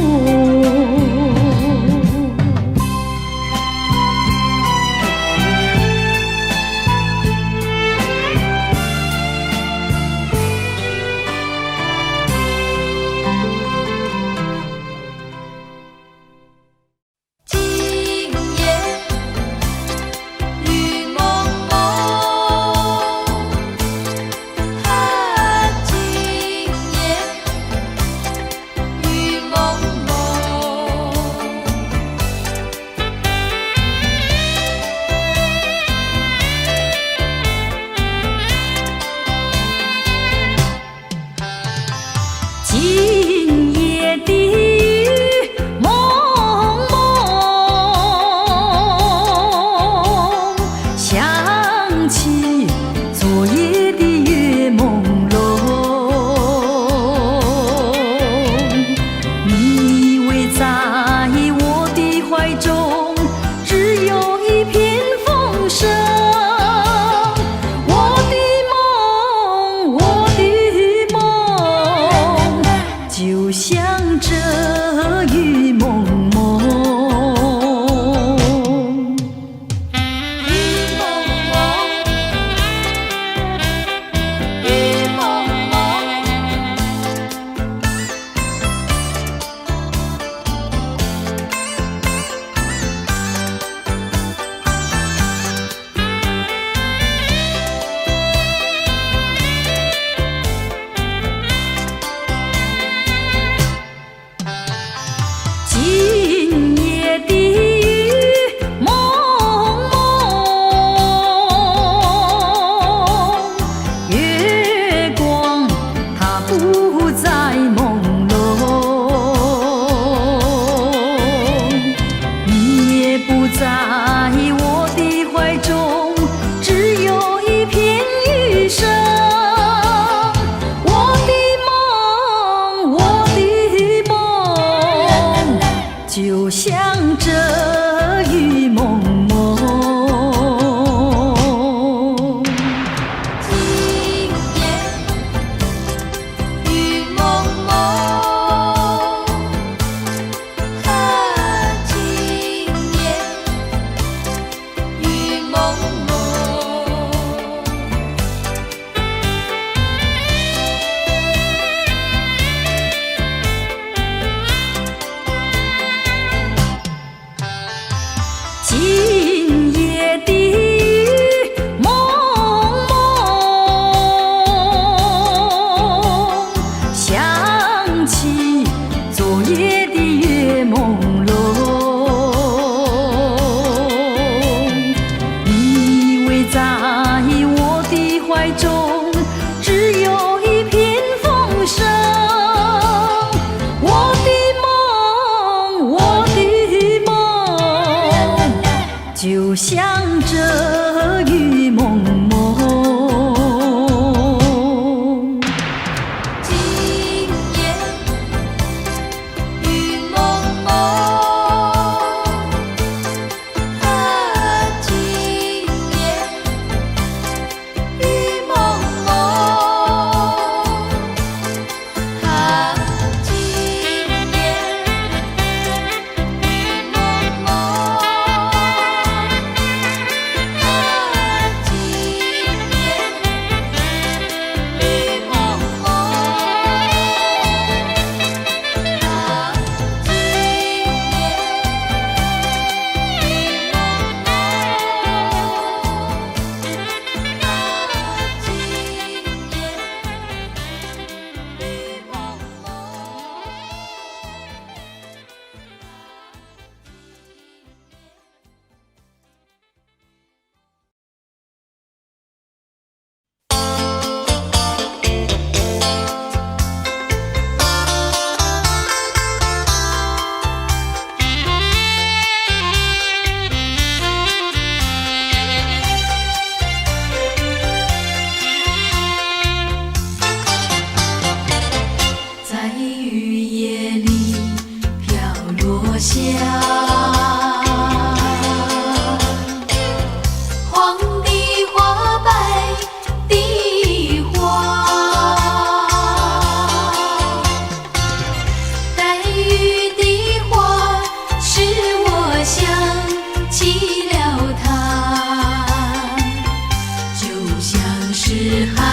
含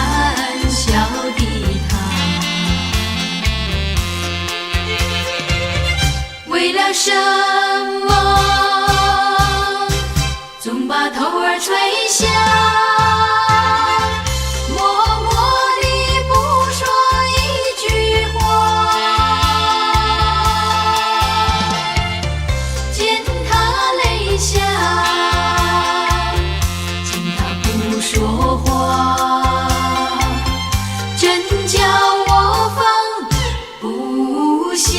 笑的他，为了什么总把头儿垂下，默默地不说一句话，见他泪下，见他不说话，真叫我放不下。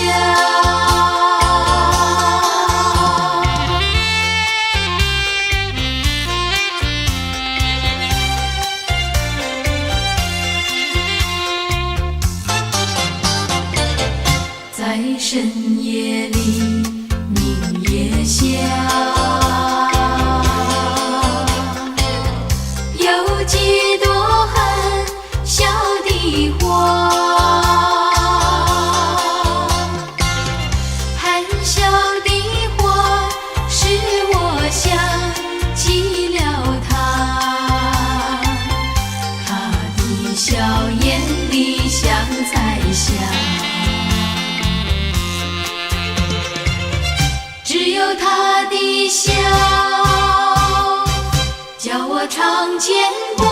在深夜里，明月下，有几朵含笑的花，含笑的花使我想起了他，他的笑眼里像彩霞，只有他的笑，叫我常牵挂，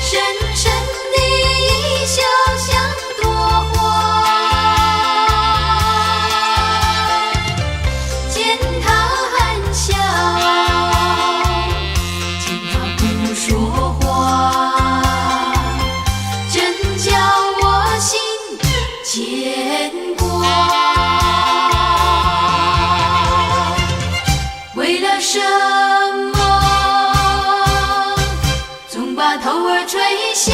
深深的一笑像朵花，见他含笑，见他不说话，真叫我心牵挂。为了什么总把头儿垂下，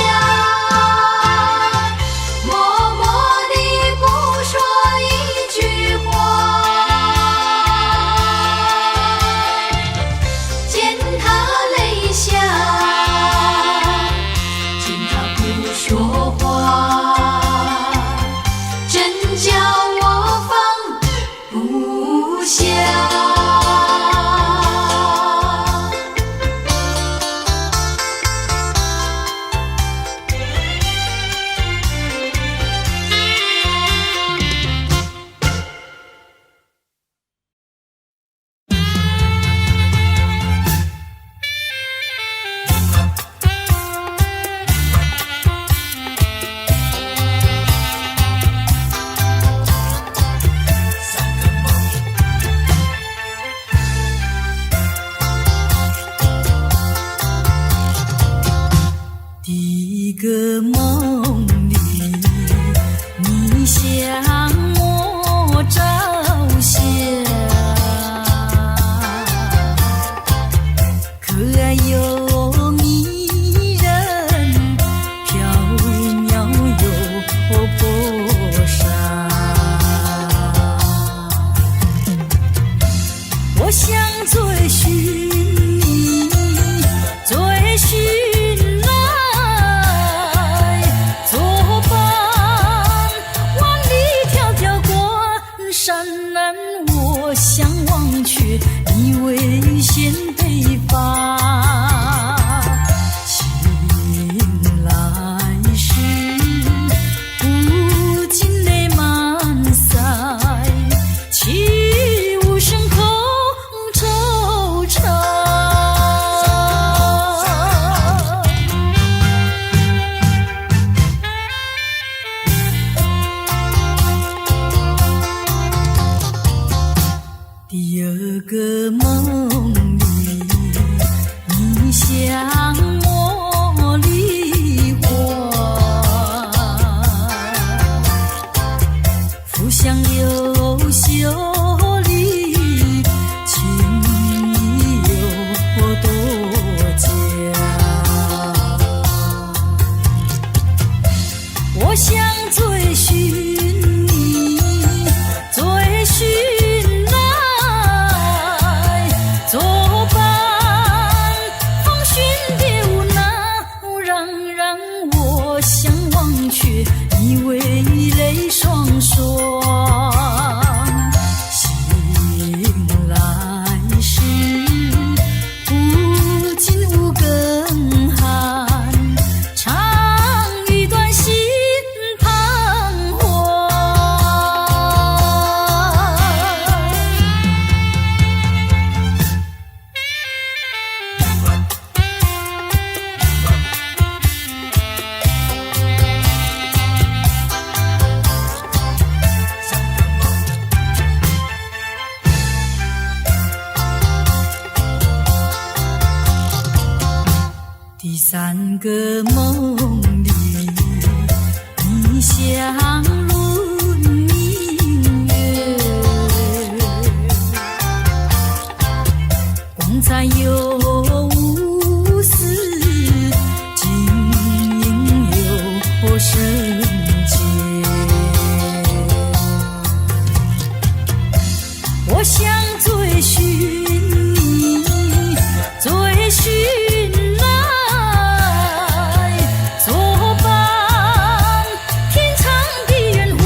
默默地不说一句话，见他泪下，见他不说话，真叫我放不下。第一个梦里，你向我照下，可爱又迷人，飘渺又波闪。我想追寻你，追寻来个梦里，你相论明月，光彩又无私，晶莹又圣洁。我想追寻你，追寻来作伴，天长地远魂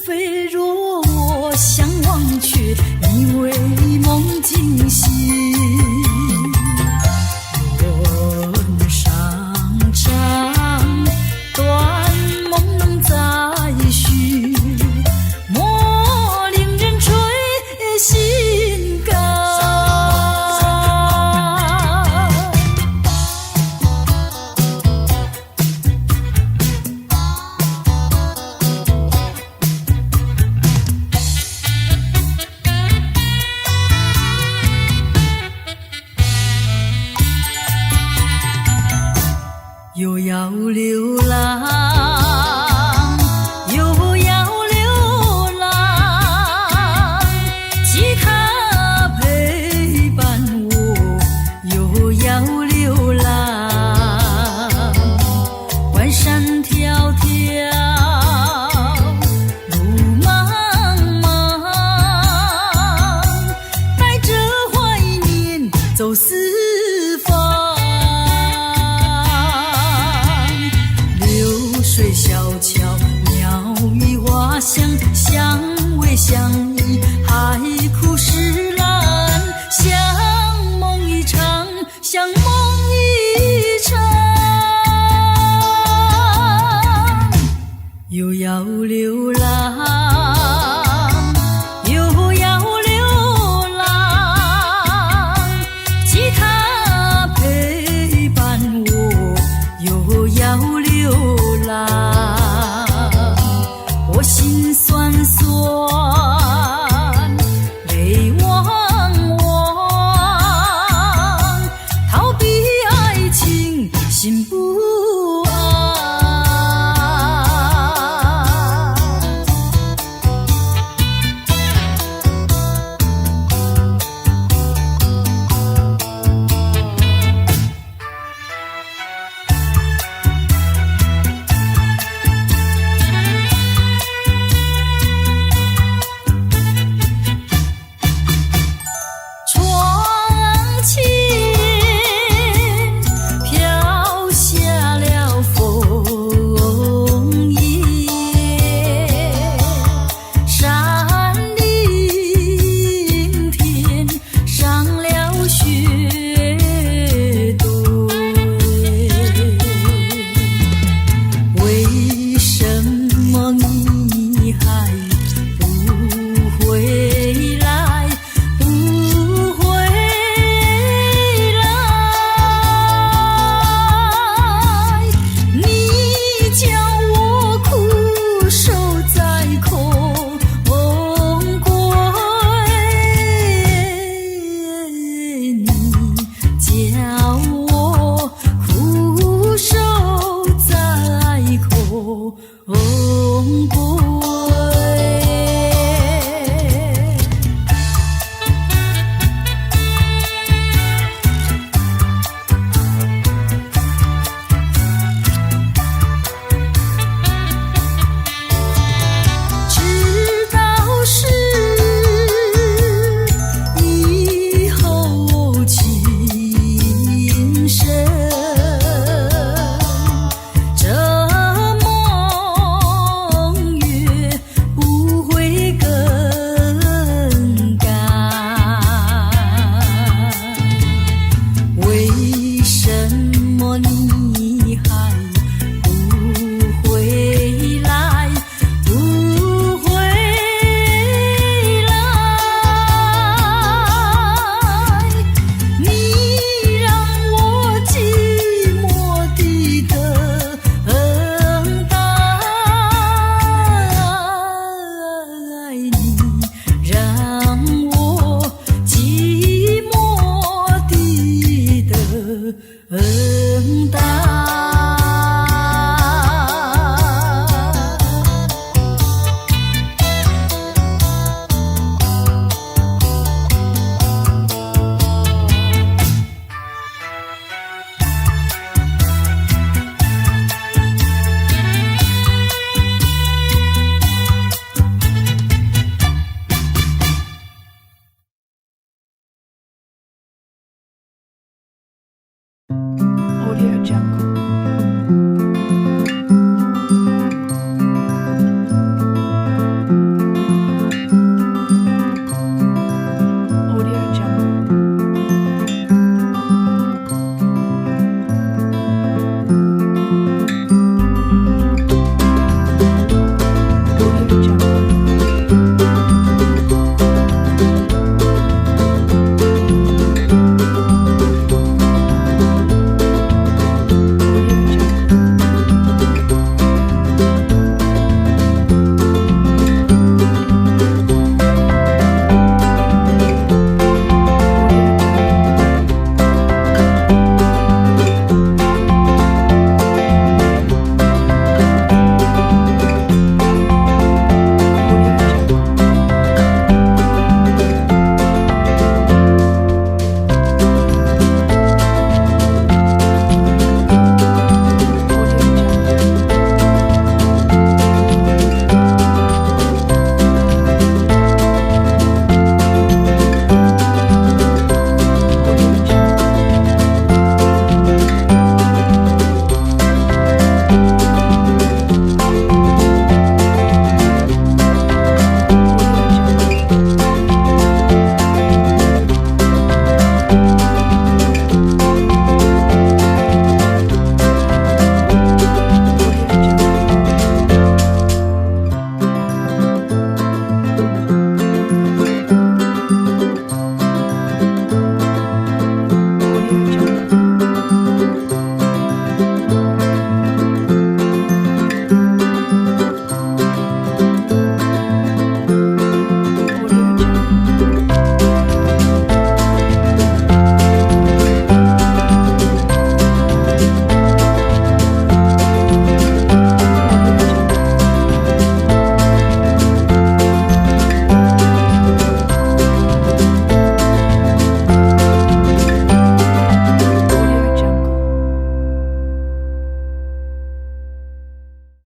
飞。若我想忘却，你为梦惊醒。人上长短梦能再续，莫令人垂心肝。又要流浪，又要流浪，吉他陪伴我，又要流浪。关山迢迢，路茫茫，带着怀念走四方。水小桥，鸟语花香，相偎相依，海枯石烂，像梦一场，像梦一场。又要流浪，又要流浪，吉他陪伴我，又要流浪。